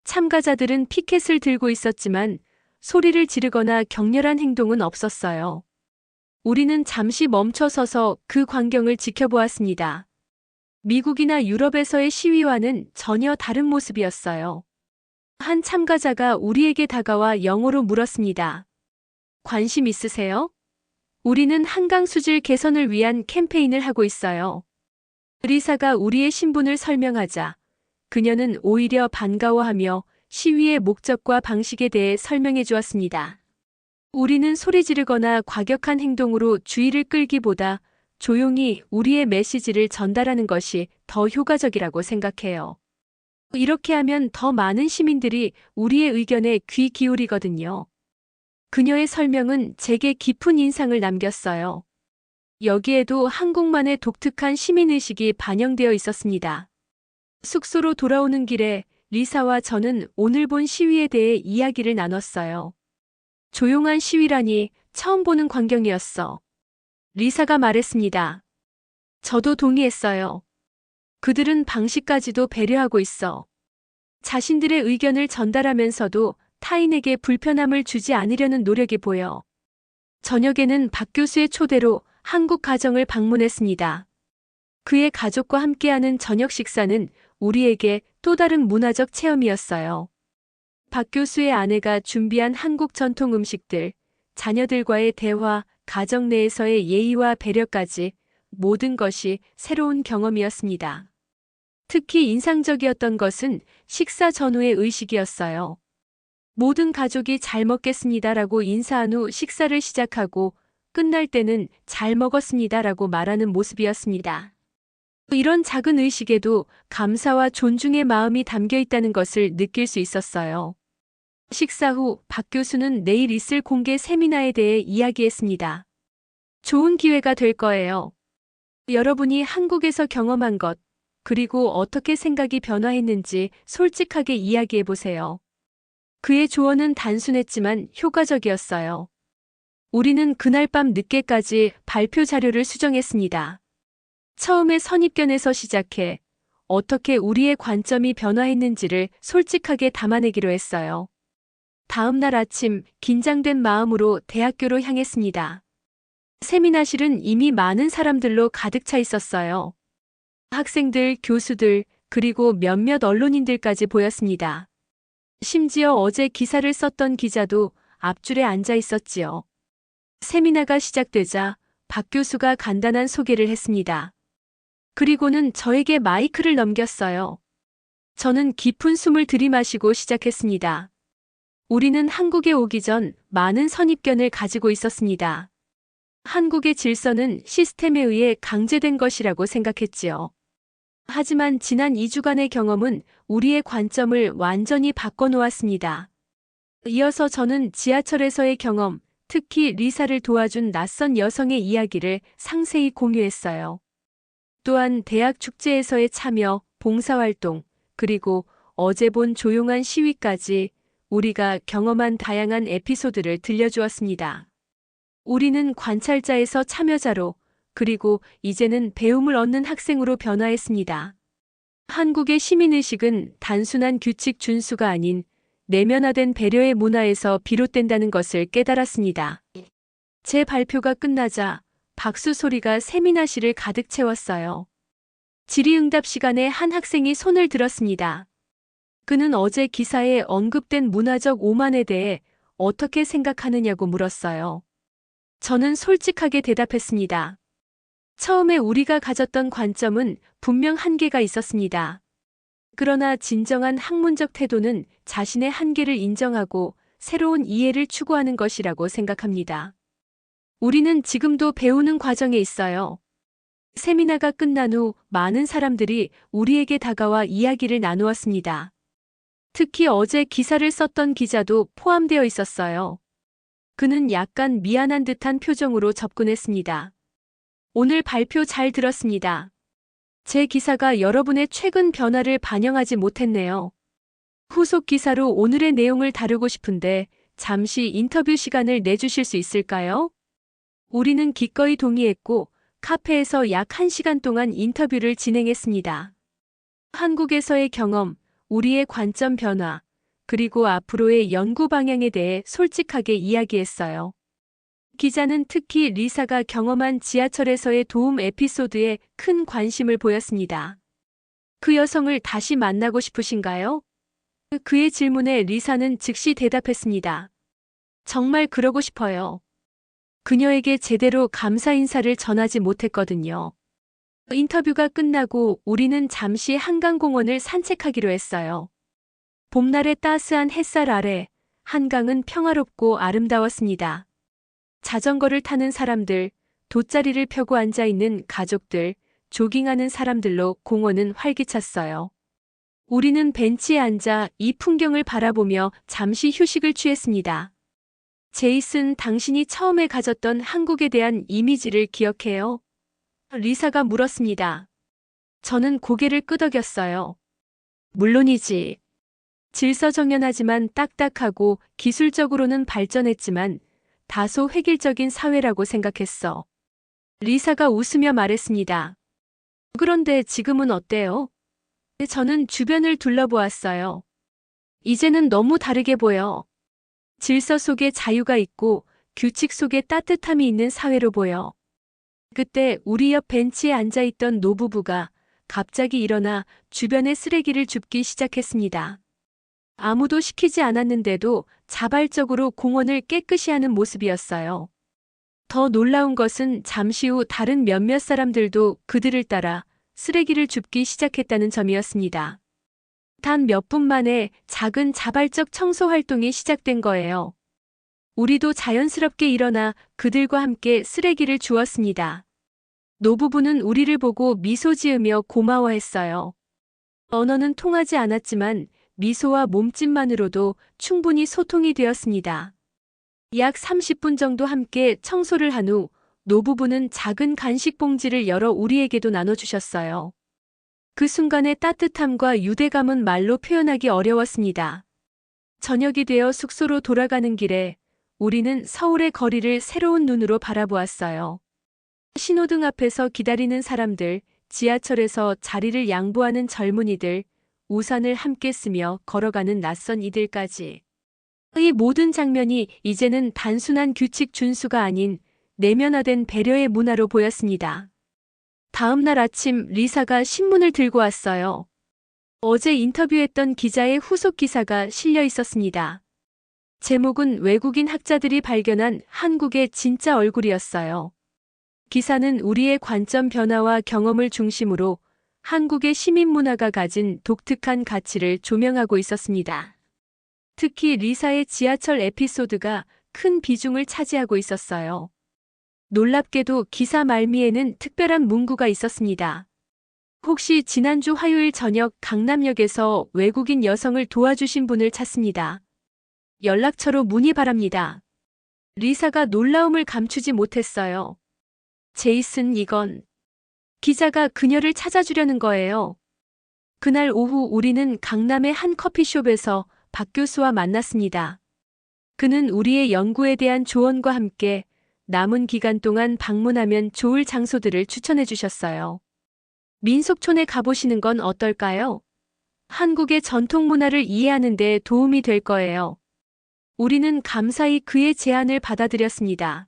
참가자들은 피켓을 들고 있었지만 소리를 지르거나 격렬한 행동은 없었어요. 우리는 잠시 멈춰서서 그 광경을 지켜보았습니다. 미국이나 유럽에서의 시위와는 전혀 다른 모습이었어요. 한 참가자가 우리에게 다가와 영어로 물었습니다. 관심 있으세요? 우리는 한강 수질 개선을 위한 캠페인을 하고 있어요. 리사가 우리의 신분을 설명하자 그녀는 오히려 반가워하며 시위의 목적과 방식에 대해 설명해 주었습니다. 우리는 소리 지르거나 과격한 행동으로 주의를 끌기보다 조용히 우리의 메시지를 전달하는 것이 더 효과적이라고 생각해요. 이렇게 하면 더 많은 시민들이 우리의 의견에 귀 기울이거든요. 그녀의 설명은 제게 깊은 인상을 남겼어요. 여기에도 한국만의 독특한 시민의식이 반영되어 있었습니다. 숙소로 돌아오는 길에 리사와 저는 오늘 본 시위에 대해 이야기를 나눴어요. 조용한 시위라니 처음 보는 광경이었어. 리사가 말했습니다. 저도 동의했어요. 그들은 방식까지도 배려하고 있어. 자신들의 의견을 전달하면서도 타인에게 불편함을 주지 않으려는 노력이 보여. 저녁에는 박 교수의 초대로 한국 가정을 방문했습니다. 그의 가족과 함께하는 저녁 식사는 우리에게 또 다른 문화적 체험이었어요. 박 교수의 아내가 준비한 한국 전통 음식들, 자녀들과의 대화, 가정 내에서의 예의와 배려까지 모든 것이 새로운 경험이었습니다. 특히 인상적이었던 것은 식사 전후의 의식이었어요. 모든 가족이 잘 먹겠습니다라고 인사한 후 식사를 시작하고 끝날 때는 잘 먹었습니다라고 말하는 모습이었습니다. 이런 작은 의식에도 감사와 존중의 마음이 담겨 있다는 것을 느낄 수 있었어요. 식사 후 박 교수는 내일 있을 공개 세미나에 대해 이야기했습니다. 좋은 기회가 될 거예요. 여러분이 한국에서 경험한 것, 그리고 어떻게 생각이 변화했는지 솔직하게 이야기해 보세요. 그의 조언은 단순했지만 효과적이었어요. 우리는 그날 밤 늦게까지 발표 자료를 수정했습니다. 처음에 선입견에서 시작해 어떻게 우리의 관점이 변화했는지를 솔직하게 담아내기로 했어요. 다음 날 아침 긴장된 마음으로 대학교로 향했습니다. 세미나실은 이미 많은 사람들로 가득 차 있었어요. 학생들, 교수들, 그리고 몇몇 언론인들까지 보였습니다. 심지어 어제 기사를 썼던 기자도 앞줄에 앉아 있었지요. 세미나가 시작되자 박 교수가 간단한 소개를 했습니다. 그리고는 저에게 마이크를 넘겼어요. 저는 깊은 숨을 들이마시고 시작했습니다. 우리는 한국에 오기 전 많은 선입견을 가지고 있었습니다. 한국의 질서는 시스템에 의해 강제된 것이라고 생각했지요. 하지만 지난 2주간의 경험은 우리의 관점을 완전히 바꿔놓았습니다. 이어서 저는 지하철에서의 경험, 특히 리사를 도와준 낯선 여성의 이야기를 상세히 공유했어요. 또한 대학 축제에서의 참여, 봉사활동, 그리고 어제 본 조용한 시위까지 우리가 경험한 다양한 에피소드를 들려주었습니다. 우리는 관찰자에서 참여자로, 그리고 이제는 배움을 얻는 학생으로 변화했습니다. 한국의 시민의식은 단순한 규칙 준수가 아닌 내면화된 배려의 문화에서 비롯된다는 것을 깨달았습니다. 제 발표가 끝나자 박수 소리가 세미나실을 가득 채웠어요. 질의응답 시간에 한 학생이 손을 들었습니다. 그는 어제 기사에 언급된 문화적 오만에 대해 어떻게 생각하느냐고 물었어요. 저는 솔직하게 대답했습니다. 처음에 우리가 가졌던 관점은 분명 한계가 있었습니다. 그러나 진정한 학문적 태도는 자신의 한계를 인정하고 새로운 이해를 추구하는 것이라고 생각합니다. 우리는 지금도 배우는 과정에 있어요. 세미나가 끝난 후 많은 사람들이 우리에게 다가와 이야기를 나누었습니다. 특히 어제 기사를 썼던 기자도 포함되어 있었어요. 그는 약간 미안한 듯한 표정으로 접근했습니다. 오늘 발표 잘 들었습니다. 제 기사가 여러분의 최근 변화를 반영하지 못했네요. 후속 기사로 오늘의 내용을 다루고 싶은데 잠시 인터뷰 시간을 내주실 수 있을까요? 우리는 기꺼이 동의했고 카페에서 약 1시간 동안 인터뷰를 진행했습니다. 한국에서의 경험, 우리의 관점 변화, 그리고 앞으로의 연구 방향에 대해 솔직하게 이야기했어요. 기자는 특히 리사가 경험한 지하철에서의 도움 에피소드에 큰 관심을 보였습니다. 그 여성을 다시 만나고 싶으신가요? 그의 질문에 리사는 즉시 대답했습니다. 정말 그러고 싶어요. 그녀에게 제대로 감사 인사를 전하지 못했거든요. 인터뷰가 끝나고 우리는 잠시 한강공원을 산책하기로 했어요. 봄날의 따스한 햇살 아래 한강은 평화롭고 아름다웠습니다. 자전거를 타는 사람들, 돗자리를 펴고 앉아있는 가족들, 조깅하는 사람들로 공원은 활기찼어요. 우리는 벤치에 앉아 이 풍경을 바라보며 잠시 휴식을 취했습니다. 제이슨, 당신이 처음에 가졌던 한국에 대한 이미지를 기억해요? 리사가 물었습니다. 저는 고개를 끄덕였어요. 물론이지. 질서정연하지만 딱딱하고 기술적으로는 발전했지만 다소 획일적인 사회라고 생각했어. 리사가 웃으며 말했습니다. 그런데 지금은 어때요? 저는 주변을 둘러보았어요. 이제는 너무 다르게 보여. 질서 속에 자유가 있고 규칙 속에 따뜻함이 있는 사회로 보여. 그때 우리 옆 벤치에 앉아있던 노부부가 갑자기 일어나 주변의 쓰레기를 줍기 시작했습니다. 아무도 시키지 않았는데도 자발적으로 공원을 깨끗이 하는 모습이었어요. 더 놀라운 것은 잠시 후 다른 몇몇 사람들도 그들을 따라 쓰레기를 줍기 시작했다는 점이었습니다. 단 몇 분 만에 작은 자발적 청소 활동이 시작된 거예요. 우리도 자연스럽게 일어나 그들과 함께 쓰레기를 주웠습니다. 노부부는 우리를 보고 미소 지으며 고마워했어요. 언어는 통하지 않았지만 미소와 몸짓만으로도 충분히 소통이 되었습니다. 약 30분 정도 함께 청소를 한 후 노부부는 작은 간식 봉지를 열어 우리에게도 나눠주셨어요. 그 순간의 따뜻함과 유대감은 말로 표현하기 어려웠습니다. 저녁이 되어 숙소로 돌아가는 길에 우리는 서울의 거리를 새로운 눈으로 바라보았어요. 신호등 앞에서 기다리는 사람들, 지하철에서 자리를 양보하는 젊은이들, 우산을 함께 쓰며 걸어가는 낯선 이들까지. 이 모든 장면이 이제는 단순한 규칙 준수가 아닌 내면화된 배려의 문화로 보였습니다. 다음 날 아침 리사가 신문을 들고 왔어요. 어제 인터뷰했던 기자의 후속 기사가 실려 있었습니다. 제목은 외국인 학자들이 발견한 한국의 진짜 얼굴이었어요. 기사는 우리의 관점 변화와 경험을 중심으로 한국의 시민 문화가 가진 독특한 가치를 조명하고 있었습니다. 특히 리사의 지하철 에피소드가 큰 비중을 차지하고 있었어요. 놀랍게도 기사 말미에는 특별한 문구가 있었습니다. 혹시 지난주 화요일 저녁 강남역에서 외국인 여성을 도와주신 분을 찾습니다. 연락처로 문의 바랍니다. 리사가 놀라움을 감추지 못했어요. 제이슨 이건. 기자가 그녀를 찾아주려는 거예요. 그날 오후 우리는 강남의 한 커피숍에서 박 교수와 만났습니다. 그는 우리의 연구에 대한 조언과 함께 남은 기간 동안 방문하면 좋을 장소들을 추천해 주셨어요. 민속촌에 가보시는 건 어떨까요? 한국의 전통 문화를 이해하는 데 도움이 될 거예요. 우리는 감사히 그의 제안을 받아들였습니다.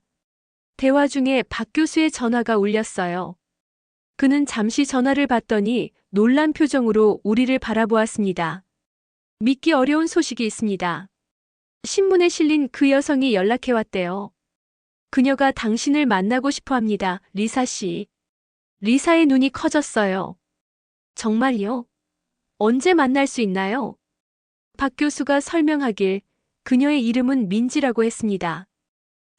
대화 중에 박 교수의 전화가 울렸어요. 그는 잠시 전화를 받더니 놀란 표정으로 우리를 바라보았습니다. 믿기 어려운 소식이 있습니다. 신문에 실린 그 여성이 연락해왔대요. 그녀가 당신을 만나고 싶어 합니다, 리사 씨. 리사의 눈이 커졌어요. 정말요? 언제 만날 수 있나요? 박 교수가 설명하길 그녀의 이름은 민지라고 했습니다.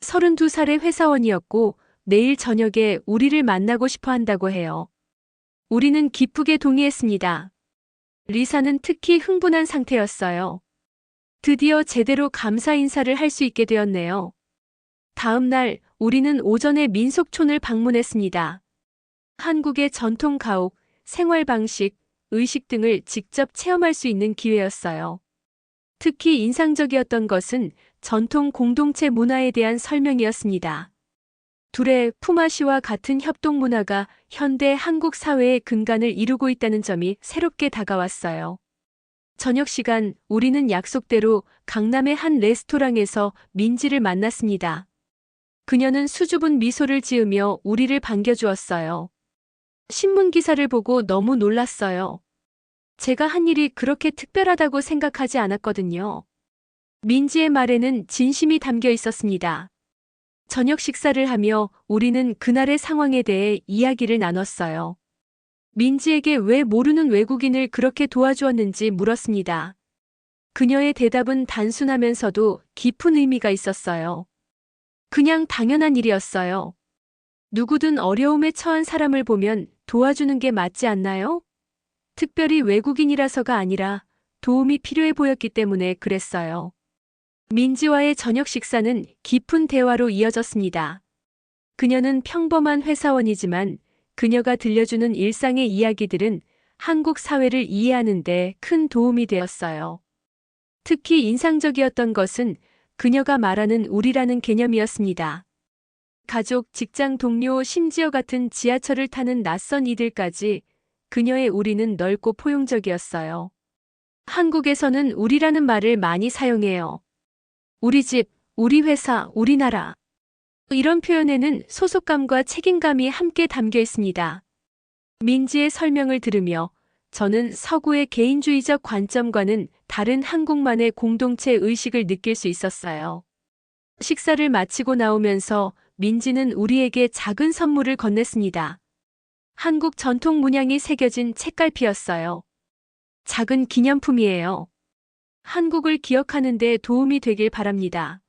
32살의 회사원이었고 내일 저녁에 우리를 만나고 싶어 한다고 해요. 우리는 기쁘게 동의했습니다. 리사는 특히 흥분한 상태였어요. 드디어 제대로 감사 인사를 할 수 있게 되었네요. 다음 날 우리는 오전에 민속촌을 방문했습니다. 한국의 전통 가옥, 생활 방식, 의식 등을 직접 체험할 수 있는 기회였어요. 특히 인상적이었던 것은 전통 공동체 문화에 대한 설명이었습니다. 둘의 품앗이와 같은 협동 문화가 현대 한국 사회의 근간을 이루고 있다는 점이 새롭게 다가왔어요. 저녁 시간 우리는 약속대로 강남의 한 레스토랑에서 민지를 만났습니다. 그녀는 수줍은 미소를 지으며 우리를 반겨주었어요. 신문 기사를 보고 너무 놀랐어요. 제가 한 일이 그렇게 특별하다고 생각하지 않았거든요. 민지의 말에는 진심이 담겨 있었습니다. 저녁 식사를 하며 우리는 그날의 상황에 대해 이야기를 나눴어요. 민지에게 왜 모르는 외국인을 그렇게 도와주었는지 물었습니다. 그녀의 대답은 단순하면서도 깊은 의미가 있었어요. 그냥 당연한 일이었어요. 누구든 어려움에 처한 사람을 보면 도와주는 게 맞지 않나요? 특별히 외국인이라서가 아니라 도움이 필요해 보였기 때문에 그랬어요. 민지와의 저녁 식사는 깊은 대화로 이어졌습니다. 그녀는 평범한 회사원이지만 그녀가 들려주는 일상의 이야기들은 한국 사회를 이해하는 데 큰 도움이 되었어요. 특히 인상적이었던 것은 그녀가 말하는 우리라는 개념이었습니다. 가족, 직장 동료, 심지어 같은 지하철을 타는 낯선 이들까지 그녀의 우리는 넓고 포용적이었어요. 한국에서는 우리라는 말을 많이 사용해요. 우리 집, 우리 회사, 우리나라. 이런 표현에는 소속감과 책임감이 함께 담겨 있습니다. 민지의 설명을 들으며 저는 서구의 개인주의적 관점과는 다른 한국만의 공동체 의식을 느낄 수 있었어요. 식사를 마치고 나오면서 민지는 우리에게 작은 선물을 건넸습니다. 한국 전통 문양이 새겨진 책갈피였어요. 작은 기념품이에요. 한국을 기억하는 데 도움이 되길 바랍니다.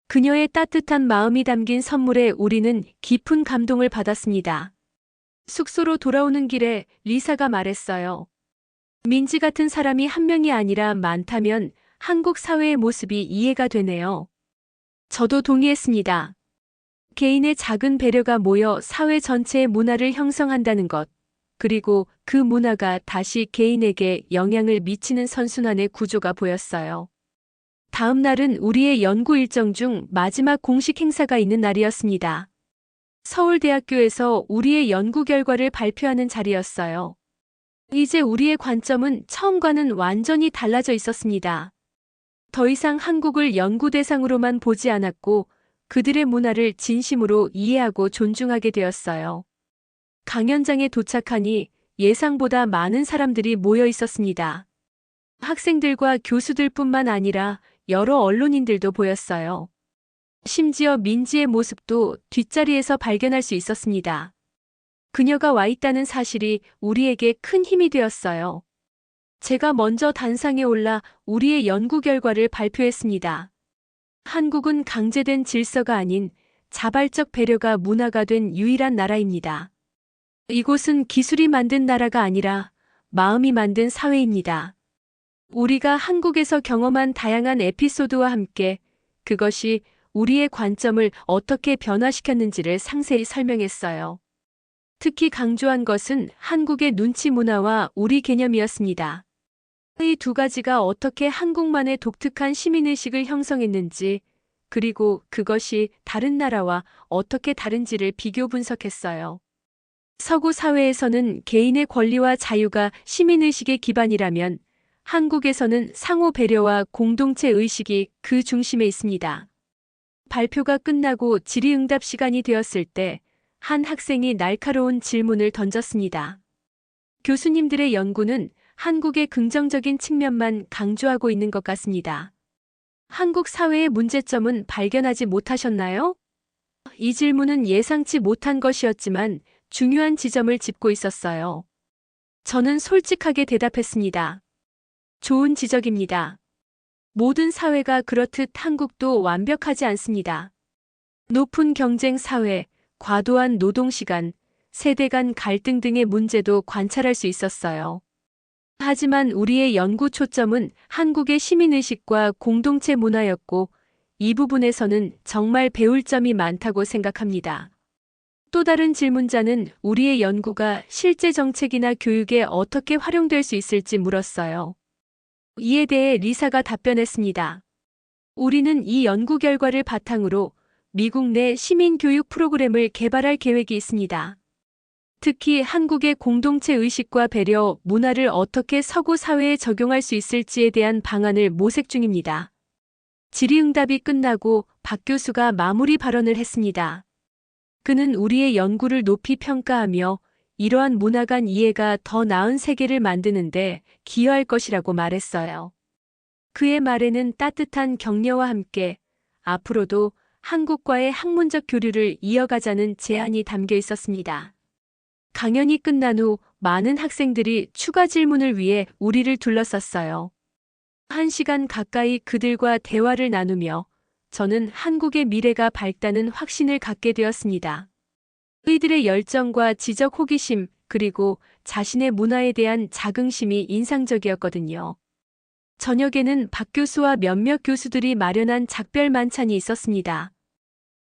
그녀의 따뜻한 마음이 담긴 선물에 우리는 깊은 감동을 받았습니다. 숙소로 돌아오는 길에 리사가 말했어요. 민지 같은 사람이 한 명이 아니라 많다면 한국 사회의 모습이 이해가 되네요. 저도 동의했습니다. 개인의 작은 배려가 모여 사회 전체의 문화를 형성한다는 것, 그리고 그 문화가 다시 개인에게 영향을 미치는 선순환의 구조가 보였어요. 다음 날은 우리의 연구 일정 중 마지막 공식 행사가 있는 날이었습니다. 서울대학교에서 우리의 연구 결과를 발표하는 자리였어요. 이제 우리의 관점은 처음과는 완전히 달라져 있었습니다. 더 이상 한국을 연구 대상으로만 보지 않았고 그들의 문화를 진심으로 이해하고 존중하게 되었어요. 강연장에 도착하니 예상보다 많은 사람들이 모여 있었습니다. 학생들과 교수들뿐만 아니라 여러 언론인들도 보였어요. 심지어 민지의 모습도 뒷자리에서 발견할 수 있었습니다. 그녀가 와 있다는 사실이 우리에게 큰 힘이 되었어요. 제가 먼저 단상에 올라 우리의 연구 결과를 발표했습니다. 한국은 강제된 질서가 아닌 자발적 배려가 문화가 된 유일한 나라입니다. 이곳은 기술이 만든 나라가 아니라 마음이 만든 사회입니다. 우리가 한국에서 경험한 다양한 에피소드와 함께 그것이 우리의 관점을 어떻게 변화시켰는지를 상세히 설명했어요. 특히 강조한 것은 한국의 눈치 문화와 우리 개념이었습니다. 이 두 가지가 어떻게 한국만의 독특한 시민의식을 형성했는지, 그리고 그것이 다른 나라와 어떻게 다른지를 비교 분석했어요. 서구 사회에서는 개인의 권리와 자유가 시민의식의 기반이라면 한국에서는 상호 배려와 공동체 의식이 그 중심에 있습니다. 발표가 끝나고 질의응답 시간이 되었을 때 한 학생이 날카로운 질문을 던졌습니다. 교수님들의 연구는 한국의 긍정적인 측면만 강조하고 있는 것 같습니다. 한국 사회의 문제점은 발견하지 못하셨나요? 이 질문은 예상치 못한 것이었지만 중요한 지점을 짚고 있었어요. 저는 솔직하게 대답했습니다. 좋은 지적입니다. 모든 사회가 그렇듯 한국도 완벽하지 않습니다. 높은 경쟁 사회, 과도한 노동시간, 세대 간 갈등 등의 문제도 관찰할 수 있었어요. 하지만 우리의 연구 초점은 한국의 시민의식과 공동체 문화였고 이 부분에서는 정말 배울 점이 많다고 생각합니다. 또 다른 질문자는 우리의 연구가 실제 정책이나 교육에 어떻게 활용될 수 있을지 물었어요. 이에 대해 리사가 답변했습니다. 우리는 이 연구 결과를 바탕으로 미국 내 시민교육 프로그램을 개발할 계획이 있습니다. 특히 한국의 공동체 의식과 배려 문화를 어떻게 서구 사회에 적용할 수 있을지에 대한 방안을 모색 중입니다. 질의응답이 끝나고 박 교수가 마무리 발언을 했습니다. 그는 우리의 연구를 높이 평가하며 이러한 문화 간 이해가 더 나은 세계를 만드는데 기여할 것이라고 말했어요. 그의 말에는 따뜻한 격려와 함께 앞으로도 한국과의 학문적 교류를 이어가자는 제안이 담겨 있었습니다. 강연이 끝난 후 많은 학생들이 추가 질문을 위해 우리를 둘러쌌어요. 1시간 가까이 그들과 대화를 나누며 저는 한국의 미래가 밝다는 확신을 갖게 되었습니다. 그들의 열정과 지적 호기심 그리고 자신의 문화에 대한 자긍심이 인상적이었거든요. 저녁에는 박 교수와 몇몇 교수들이 마련한 작별 만찬이 있었습니다.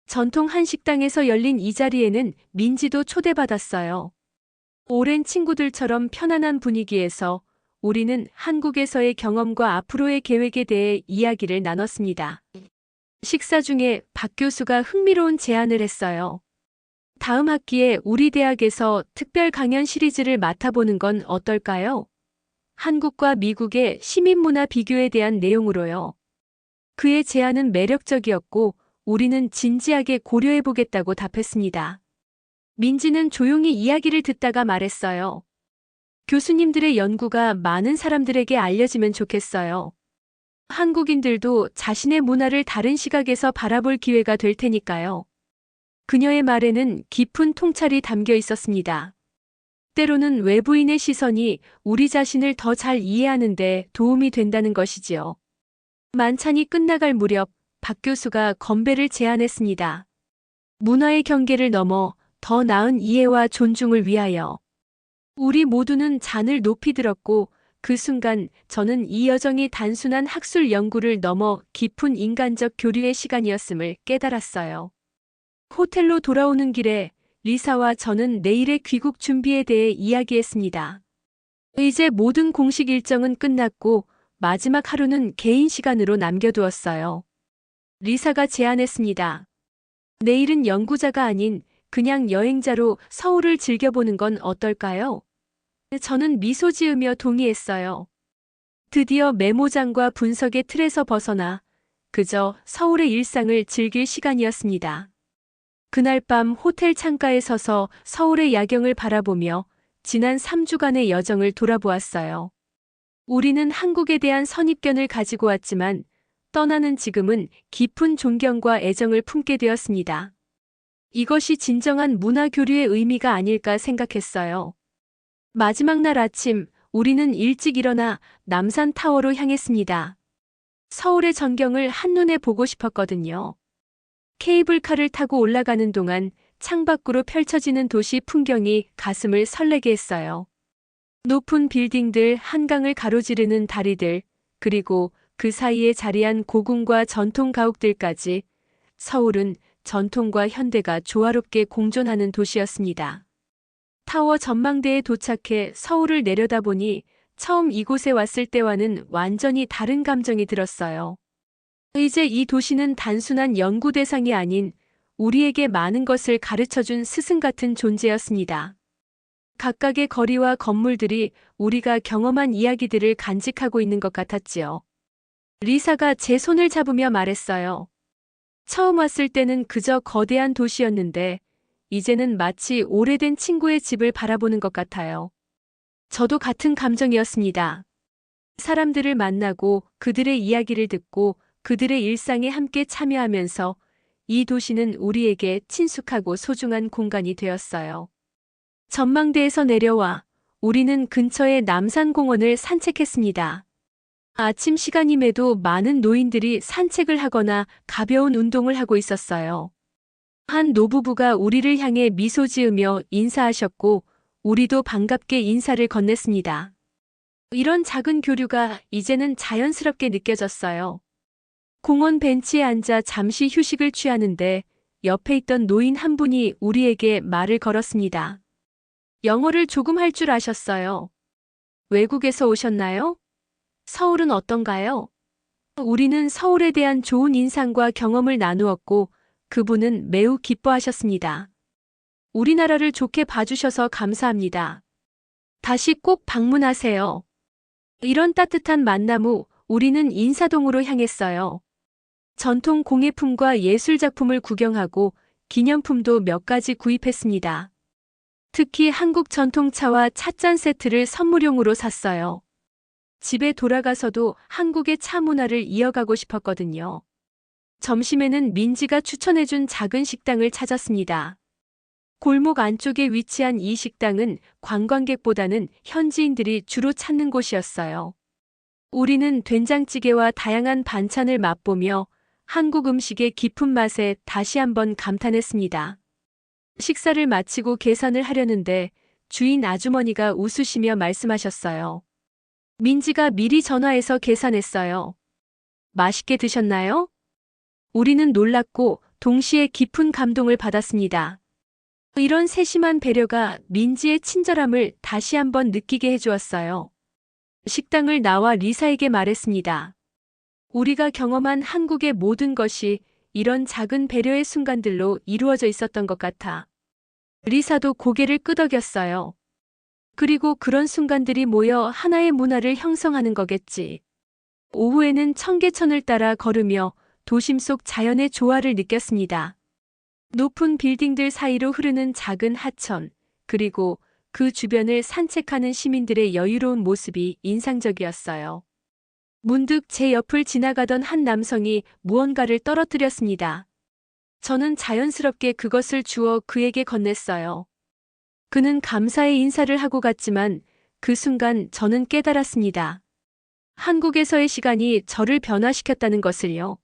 전통 한식당에서 열린 이 자리에는 민지도 초대받았어요. 오랜 친구들처럼 편안한 분위기에서 우리는 한국에서의 경험과 앞으로의 계획에 대해 이야기를 나눴습니다. 식사 중에 박 교수가 흥미로운 제안을 했어요. 다음 학기에 우리 대학에서 특별 강연 시리즈를 맡아보는 건 어떨까요? 한국과 미국의 시민문화 비교에 대한 내용으로요. 그의 제안은 매력적이었고 우리는 진지하게 고려해보겠다고 답했습니다. 민지는 조용히 이야기를 듣다가 말했어요. 교수님들의 연구가 많은 사람들에게 알려지면 좋겠어요. 한국인들도 자신의 문화를 다른 시각에서 바라볼 기회가 될 테니까요. 그녀의 말에는 깊은 통찰이 담겨 있었습니다. 때로는 외부인의 시선이 우리 자신을 더 잘 이해하는 데 도움이 된다는 것이지요. 만찬이 끝나갈 무렵 박 교수가 건배를 제안했습니다. 문화의 경계를 넘어 더 나은 이해와 존중을 위하여. 우리 모두는 잔을 높이 들었고 그 순간 저는 이 여정이 단순한 학술 연구를 넘어 깊은 인간적 교류의 시간이었음을 깨달았어요. 호텔로 돌아오는 길에 리사와 저는 내일의 귀국 준비에 대해 이야기했습니다. 이제 모든 공식 일정은 끝났고 마지막 하루는 개인 시간으로 남겨두었어요. 리사가 제안했습니다. 내일은 연구자가 아닌 그냥 여행자로 서울을 즐겨보는 건 어떨까요? 저는 미소 지으며 동의했어요. 드디어 메모장과 분석의 틀에서 벗어나 그저 서울의 일상을 즐길 시간이었습니다. 그날 밤 호텔 창가에 서서 서울의 야경을 바라보며 지난 3주간의 여정을 돌아보았어요. 우리는 한국에 대한 선입견을 가지고 왔지만 떠나는 지금은 깊은 존경과 애정을 품게 되었습니다. 이것이 진정한 문화 교류의 의미가 아닐까 생각했어요. 마지막 날 아침, 우리는 일찍 일어나 남산타워로 향했습니다. 서울의 전경을 한눈에 보고 싶었거든요. 케이블카를 타고 올라가는 동안 창밖으로 펼쳐지는 도시 풍경이 가슴을 설레게 했어요. 높은 빌딩들, 한강을 가로지르는 다리들, 그리고 그 사이에 자리한 고궁과 전통 가옥들까지 서울은 전통과 현대가 조화롭게 공존하는 도시였습니다. 타워 전망대에 도착해 서울을 내려다보니 처음 이곳에 왔을 때와는 완전히 다른 감정이 들었어요. 이제 이 도시는 단순한 연구 대상이 아닌 우리에게 많은 것을 가르쳐준 스승 같은 존재였습니다. 각각의 거리와 건물들이 우리가 경험한 이야기들을 간직하고 있는 것 같았지요. 리사가 제 손을 잡으며 말했어요. 처음 왔을 때는 그저 거대한 도시였는데 이제는 마치 오래된 친구의 집을 바라보는 것 같아요. 저도 같은 감정이었습니다. 사람들을 만나고 그들의 이야기를 듣고 그들의 일상에 함께 참여하면서 이 도시는 우리에게 친숙하고 소중한 공간이 되었어요. 전망대에서 내려와 우리는 근처의 남산공원을 산책했습니다. 아침 시간임에도 많은 노인들이 산책을 하거나 가벼운 운동을 하고 있었어요. 한 노부부가 우리를 향해 미소 지으며 인사하셨고 우리도 반갑게 인사를 건넸습니다. 이런 작은 교류가 이제는 자연스럽게 느껴졌어요. 공원 벤치에 앉아 잠시 휴식을 취하는데 옆에 있던 노인 한 분이 우리에게 말을 걸었습니다. 영어를 조금 할 줄 아셨어요. 외국에서 오셨나요? 서울은 어떤가요? 우리는 서울에 대한 좋은 인상과 경험을 나누었고 그분은 매우 기뻐하셨습니다. 우리나라를 좋게 봐주셔서 감사합니다. 다시 꼭 방문하세요. 이런 따뜻한 만남 후 우리는 인사동으로 향했어요. 전통 공예품과 예술작품을 구경하고 기념품도 몇 가지 구입했습니다. 특히 한국 전통차와 찻잔 세트를 선물용으로 샀어요. 집에 돌아가서도 한국의 차 문화를 이어가고 싶었거든요. 점심에는 민지가 추천해준 작은 식당을 찾았습니다. 골목 안쪽에 위치한 이 식당은 관광객보다는 현지인들이 주로 찾는 곳이었어요. 우리는 된장찌개와 다양한 반찬을 맛보며 한국 음식의 깊은 맛에 다시 한번 감탄했습니다. 식사를 마치고 계산을 하려는데 주인 아주머니가 웃으시며 말씀하셨어요. 민지가 미리 전화해서 계산했어요. 맛있게 드셨나요? 우리는 놀랐고 동시에 깊은 감동을 받았습니다. 이런 세심한 배려가 민지의 친절함을 다시 한번 느끼게 해주었어요. 식당을 나와 리사에게 말했습니다. 우리가 경험한 한국의 모든 것이 이런 작은 배려의 순간들로 이루어져 있었던 것 같아. 리사도 고개를 끄덕였어요. 그리고 그런 순간들이 모여 하나의 문화를 형성하는 거겠지. 오후에는 청계천을 따라 걸으며 도심 속 자연의 조화를 느꼈습니다. 높은 빌딩들 사이로 흐르는 작은 하천, 그리고 그 주변을 산책하는 시민들의 여유로운 모습이 인상적이었어요. 문득 제 옆을 지나가던 한 남성이 무언가를 떨어뜨렸습니다. 저는 자연스럽게 그것을 주워 그에게 건넸어요. 그는 감사의 인사를 하고 갔지만 그 순간 저는 깨달았습니다. 한국에서의 시간이 저를 변화시켰다는 것을요.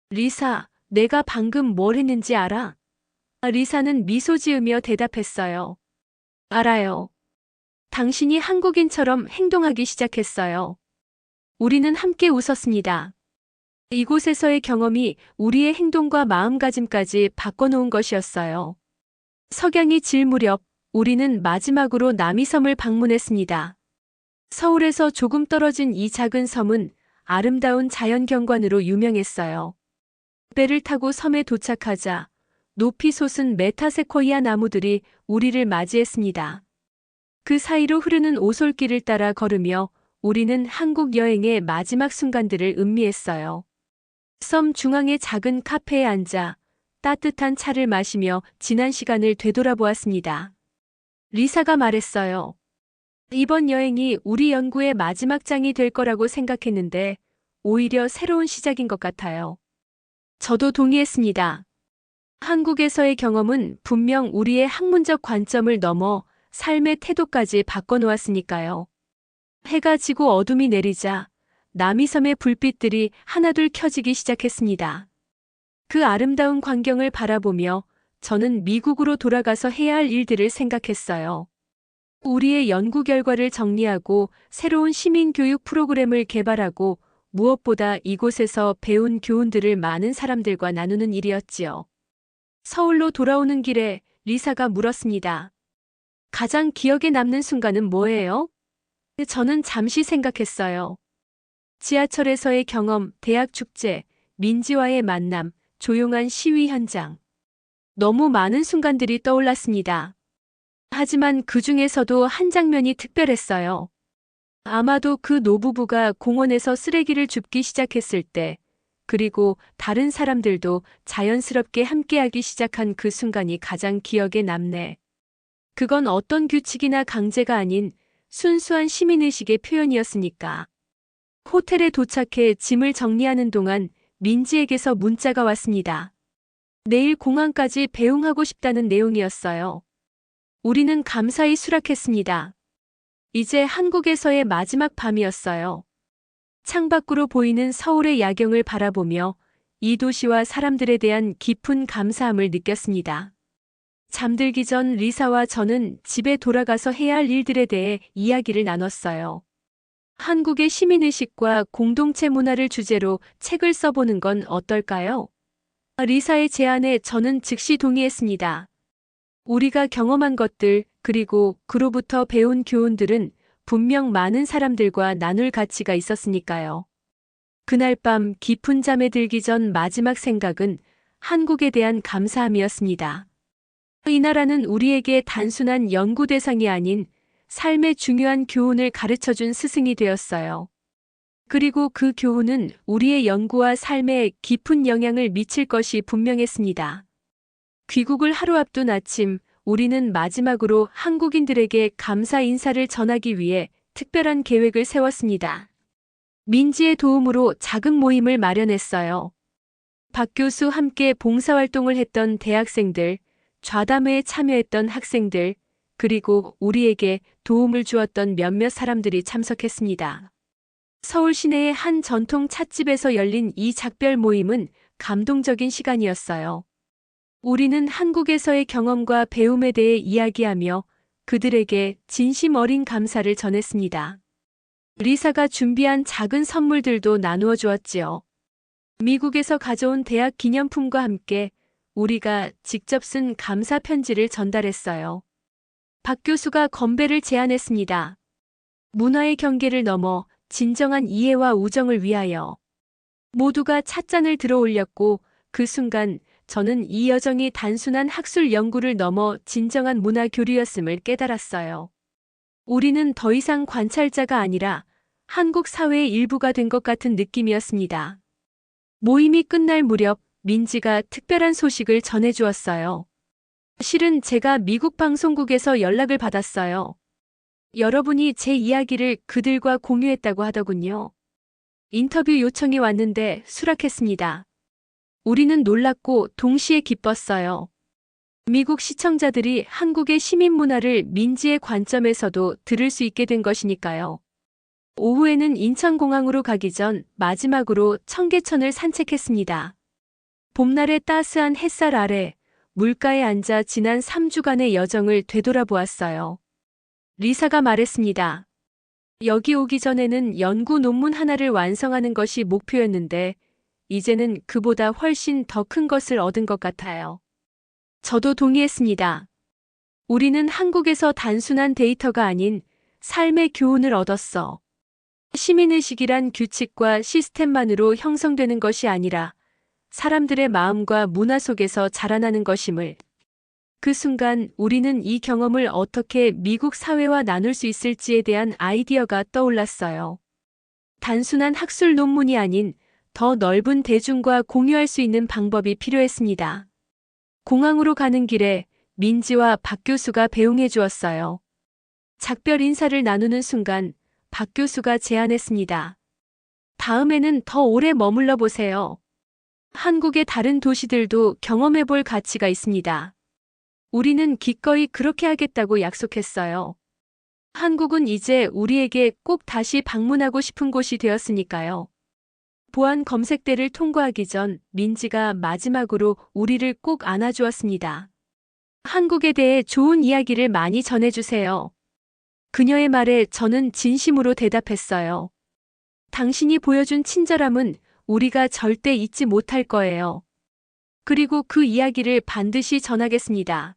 리사, 내가 방금 뭘 했는지 알아? 리사는 미소 지으며 대답했어요. 알아요. 당신이 한국인처럼 행동하기 시작했어요. 우리는 함께 웃었습니다. 이곳에서의 경험이 우리의 행동과 마음가짐까지 바꿔놓은 것이었어요. 석양이 질 무렵 우리는 마지막으로 남이섬을 방문했습니다. 서울에서 조금 떨어진 이 작은 섬은 아름다운 자연경관으로 유명했어요. 배를 타고 섬에 도착하자 높이 솟은 메타세코이아 나무들이 우리를 맞이했습니다. 그 사이로 흐르는 오솔길을 따라 걸으며 우리는 한국 여행의 마지막 순간들을 음미했어요. 섬 중앙의 작은 카페에 앉아 따뜻한 차를 마시며 지난 시간을 되돌아보았습니다. 리사가 말했어요. 이번 여행이 우리 연구의 마지막 장이 될 거라고 생각했는데 오히려 새로운 시작인 것 같아요. 저도 동의했습니다. 한국에서의 경험은 분명 우리의 학문적 관점을 넘어 삶의 태도까지 바꿔놓았으니까요. 해가 지고 어둠이 내리자 남이섬의 불빛들이 하나둘 켜지기 시작했습니다. 그 아름다운 광경을 바라보며 저는 미국으로 돌아가서 해야 할 일들을 생각했어요. 우리의 연구 결과를 정리하고 새로운 시민교육 프로그램을 개발하고 무엇보다 이곳에서 배운 교훈들을 많은 사람들과 나누는 일이었지요. 서울로 돌아오는 길에 리사가 물었습니다. 가장 기억에 남는 순간은 뭐예요? 저는 잠시 생각했어요. 지하철에서의 경험, 대학 축제, 민지와의 만남, 조용한 시위 현장. 너무 많은 순간들이 떠올랐습니다. 하지만 그 중에서도 한 장면이 특별했어요. 아마도 그 노부부가 공원에서 쓰레기를 줍기 시작했을 때, 그리고 다른 사람들도 자연스럽게 함께하기 시작한 그 순간이 가장 기억에 남네. 그건 어떤 규칙이나 강제가 아닌 순수한 시민의식의 표현이었으니까. 호텔에 도착해 짐을 정리하는 동안 민지에게서 문자가 왔습니다. 내일 공항까지 배웅하고 싶다는 내용이었어요. 우리는 감사히 수락했습니다. 이제 한국에서의 마지막 밤이었어요. 창밖으로 보이는 서울의 야경을 바라보며 이 도시와 사람들에 대한 깊은 감사함을 느꼈습니다. 잠들기 전 리사와 저는 집에 돌아가서 해야 할 일들에 대해 이야기를 나눴어요. 한국의 시민의식과 공동체 문화를 주제로 책을 써보는 건 어떨까요? 리사의 제안에 저는 즉시 동의했습니다. 우리가 경험한 것들, 그리고 그로부터 배운 교훈들은 분명 많은 사람들과 나눌 가치가 있었으니까요. 그날 밤 깊은 잠에 들기 전 마지막 생각은 한국에 대한 감사함이었습니다. 이 나라는 우리에게 단순한 연구 대상이 아닌 삶의 중요한 교훈을 가르쳐준 스승이 되었어요. 그리고 그 교훈은 우리의 연구와 삶에 깊은 영향을 미칠 것이 분명했습니다. 귀국을 하루 앞둔 아침, 우리는 마지막으로 한국인들에게 감사 인사를 전하기 위해 특별한 계획을 세웠습니다. 민지의 도움으로 작은 모임을 마련했어요. 박 교수 함께 봉사활동을 했던 대학생들, 좌담회에 참여했던 학생들, 그리고 우리에게 도움을 주었던 몇몇 사람들이 참석했습니다. 서울 시내의 한 전통 찻집에서 열린 이 작별 모임은 감동적인 시간이었어요. 우리는 한국에서의 경험과 배움에 대해 이야기하며 그들에게 진심 어린 감사를 전했습니다. 리사가 준비한 작은 선물들도 나누어 주었지요. 미국에서 가져온 대학 기념품과 함께 우리가 직접 쓴 감사 편지를 전달했어요. 박 교수가 건배를 제안했습니다. 문화의 경계를 넘어 진정한 이해와 우정을 위하여 모두가 찻잔을 들어 올렸고 그 순간 저는 이 여정이 단순한 학술 연구를 넘어 진정한 문화 교류였음을 깨달았어요. 우리는 더 이상 관찰자가 아니라 한국 사회의 일부가 된 것 같은 느낌이었습니다. 모임이 끝날 무렵 민지가 특별한 소식을 전해주었어요. 실은 제가 미국 방송국에서 연락을 받았어요. 여러분이 제 이야기를 그들과 공유했다고 하더군요. 인터뷰 요청이 왔는데 수락했습니다. 우리는 놀랐고 동시에 기뻤어요. 미국 시청자들이 한국의 시민 문화를 민지의 관점에서도 들을 수 있게 된 것이니까요. 오후에는 인천공항으로 가기 전 마지막으로 청계천을 산책했습니다. 봄날의 따스한 햇살 아래 물가에 앉아 지난 3주간의 여정을 되돌아보았어요. 리사가 말했습니다. 여기 오기 전에는 연구 논문 하나를 완성하는 것이 목표였는데 이제는 그보다 훨씬 더 큰 것을 얻은 것 같아요. 저도 동의했습니다. 우리는 한국에서 단순한 데이터가 아닌 삶의 교훈을 얻었어. 시민의식이란 규칙과 시스템만으로 형성되는 것이 아니라 사람들의 마음과 문화 속에서 자라나는 것임을. 그 순간 우리는 이 경험을 어떻게 미국 사회와 나눌 수 있을지에 대한 아이디어가 떠올랐어요. 단순한 학술 논문이 아닌 더 넓은 대중과 공유할 수 있는 방법이 필요했습니다. 공항으로 가는 길에 민지와 박 교수가 배웅해 주었어요. 작별 인사를 나누는 순간 박 교수가 제안했습니다. 다음에는 더 오래 머물러 보세요. 한국의 다른 도시들도 경험해 볼 가치가 있습니다. 우리는 기꺼이 그렇게 하겠다고 약속했어요. 한국은 이제 우리에게 꼭 다시 방문하고 싶은 곳이 되었으니까요. 보안 검색대를 통과하기 전 민지가 마지막으로 우리를 꼭 안아주었습니다. 한국에 대해 좋은 이야기를 많이 전해주세요. 그녀의 말에 저는 진심으로 대답했어요. 당신이 보여준 친절함은 우리가 절대 잊지 못할 거예요. 그리고 그 이야기를 반드시 전하겠습니다.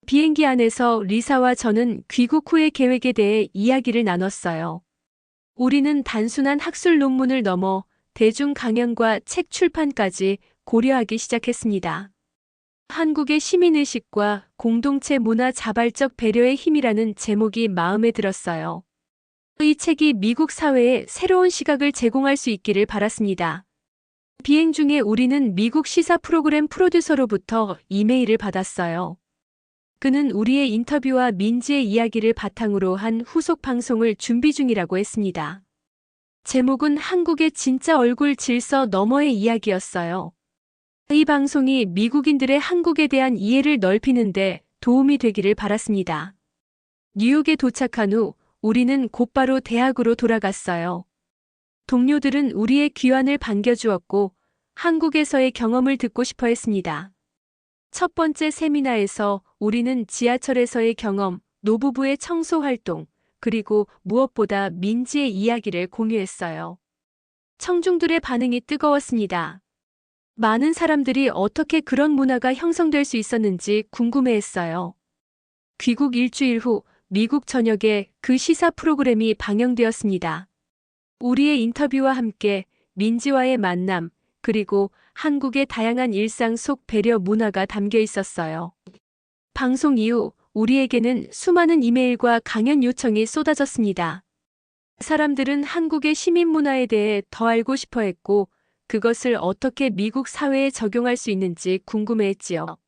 비행기 안에서 리사와 저는 귀국 후의 계획에 대해 이야기를 나눴어요. 우리는 단순한 학술 논문을 넘어 대중 강연과 책 출판까지 고려하기 시작했습니다. 한국의 시민의식과 공동체 문화 자발적 배려의 힘이라는 제목이 마음에 들었어요. 이 책이 미국 사회에 새로운 시각을 제공할 수 있기를 바랐습니다. 비행 중에 우리는 미국 시사 프로그램 프로듀서로부터 이메일을 받았어요. 그는 우리의 인터뷰와 민지의 이야기를 바탕으로 한 후속 방송을 준비 중이라고 했습니다. 제목은 한국의 진짜 얼굴 질서 너머의 이야기였어요. 이 방송이 미국인들의 한국에 대한 이해를 넓히는데 도움이 되기를 바랐습니다. 뉴욕에 도착한 후 우리는 곧바로 대학으로 돌아갔어요. 동료들은 우리의 귀환을 반겨주었고 한국에서의 경험을 듣고 싶어 했습니다. 첫 번째 세미나에서 우리는 지하철에서의 경험, 노부부의 청소 활동, 그리고 무엇보다 민지의 이야기를 공유했어요. 청중들의 반응이 뜨거웠습니다. 많은 사람들이 어떻게 그런 문화가 형성될 수 있었는지 궁금해했어요. 귀국 일주일 후 미국 전역에 그 시사 프로그램이 방영되었습니다. 우리의 인터뷰와 함께 민지와의 만남, 그리고 한국의 다양한 일상 속 배려 문화가 담겨 있었어요. 방송 이후 우리에게는 수많은 이메일과 강연 요청이 쏟아졌습니다. 사람들은 한국의 시민 문화에 대해 더 알고 싶어 했고, 그것을 어떻게 미국 사회에 적용할 수 있는지 궁금해했지요.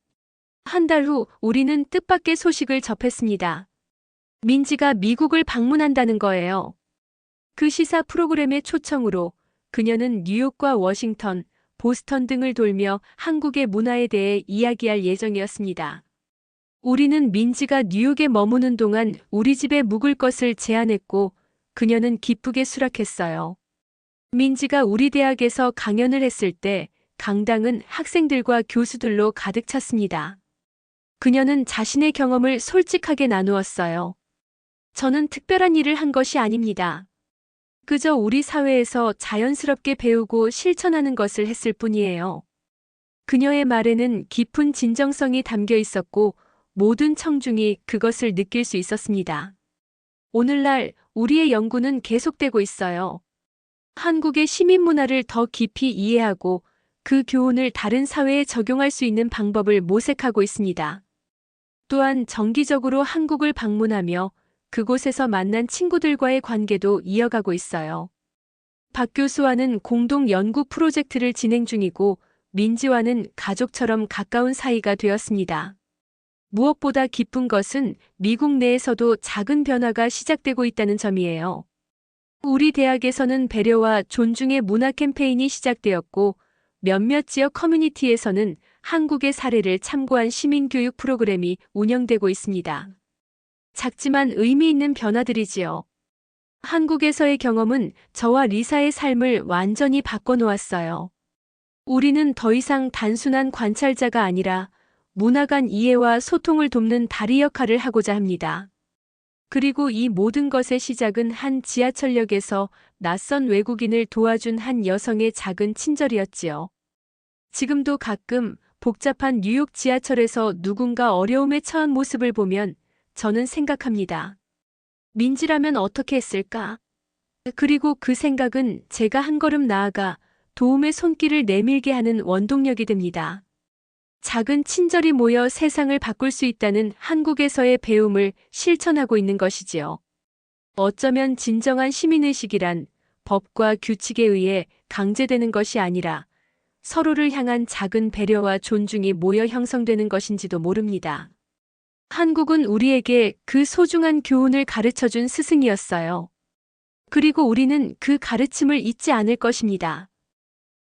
한 달 후 우리는 뜻밖의 소식을 접했습니다. 민지가 미국을 방문한다는 거예요. 그 시사 프로그램의 초청으로 그녀는 뉴욕과 워싱턴, 보스턴 등을 돌며 한국의 문화에 대해 이야기할 예정이었습니다. 우리는 민지가 뉴욕에 머무는 동안 우리 집에 묵을 것을 제안했고 그녀는 기쁘게 수락했어요. 민지가 우리 대학에서 강연을 했을 때 강당은 학생들과 교수들로 가득 찼습니다. 그녀는 자신의 경험을 솔직하게 나누었어요. 저는 특별한 일을 한 것이 아닙니다. 그저 우리 사회에서 자연스럽게 배우고 실천하는 것을 했을 뿐이에요. 그녀의 말에는 깊은 진정성이 담겨 있었고 모든 청중이 그것을 느낄 수 있었습니다. 오늘날 우리의 연구는 계속되고 있어요. 한국의 시민 문화를 더 깊이 이해하고 그 교훈을 다른 사회에 적용할 수 있는 방법을 모색하고 있습니다. 또한 정기적으로 한국을 방문하며 그곳에서 만난 친구들과의 관계도 이어가고 있어요. 박 교수와는 공동 연구 프로젝트를 진행 중이고 민지와는 가족처럼 가까운 사이가 되었습니다. 무엇보다 기쁜 것은 미국 내에서도 작은 변화가 시작되고 있다는 점이에요. 우리 대학에서는 배려와 존중의 문화 캠페인이 시작되었고 몇몇 지역 커뮤니티에서는 한국의 사례를 참고한 시민교육 프로그램이 운영되고 있습니다. 작지만 의미 있는 변화들이지요. 한국에서의 경험은 저와 리사의 삶을 완전히 바꿔놓았어요. 우리는 더 이상 단순한 관찰자가 아니라 문화 간 이해와 소통을 돕는 다리 역할을 하고자 합니다. 그리고 이 모든 것의 시작은 한 지하철역에서 낯선 외국인을 도와준 한 여성의 작은 친절이었지요. 지금도 가끔 복잡한 뉴욕 지하철에서 누군가 어려움에 처한 모습을 보면 저는 생각합니다. 민지라면 어떻게 했을까? 그리고 그 생각은 제가 한 걸음 나아가 도움의 손길을 내밀게 하는 원동력이 됩니다. 작은 친절이 모여 세상을 바꿀 수 있다는 한국에서의 배움을 실천하고 있는 것이지요. 어쩌면 진정한 시민의식이란 법과 규칙에 의해 강제되는 것이 아니라 서로를 향한 작은 배려와 존중이 모여 형성되는 것인지도 모릅니다. 한국은 우리에게 그 소중한 교훈을 가르쳐준 스승이었어요. 그리고 우리는 그 가르침을 잊지 않을 것입니다.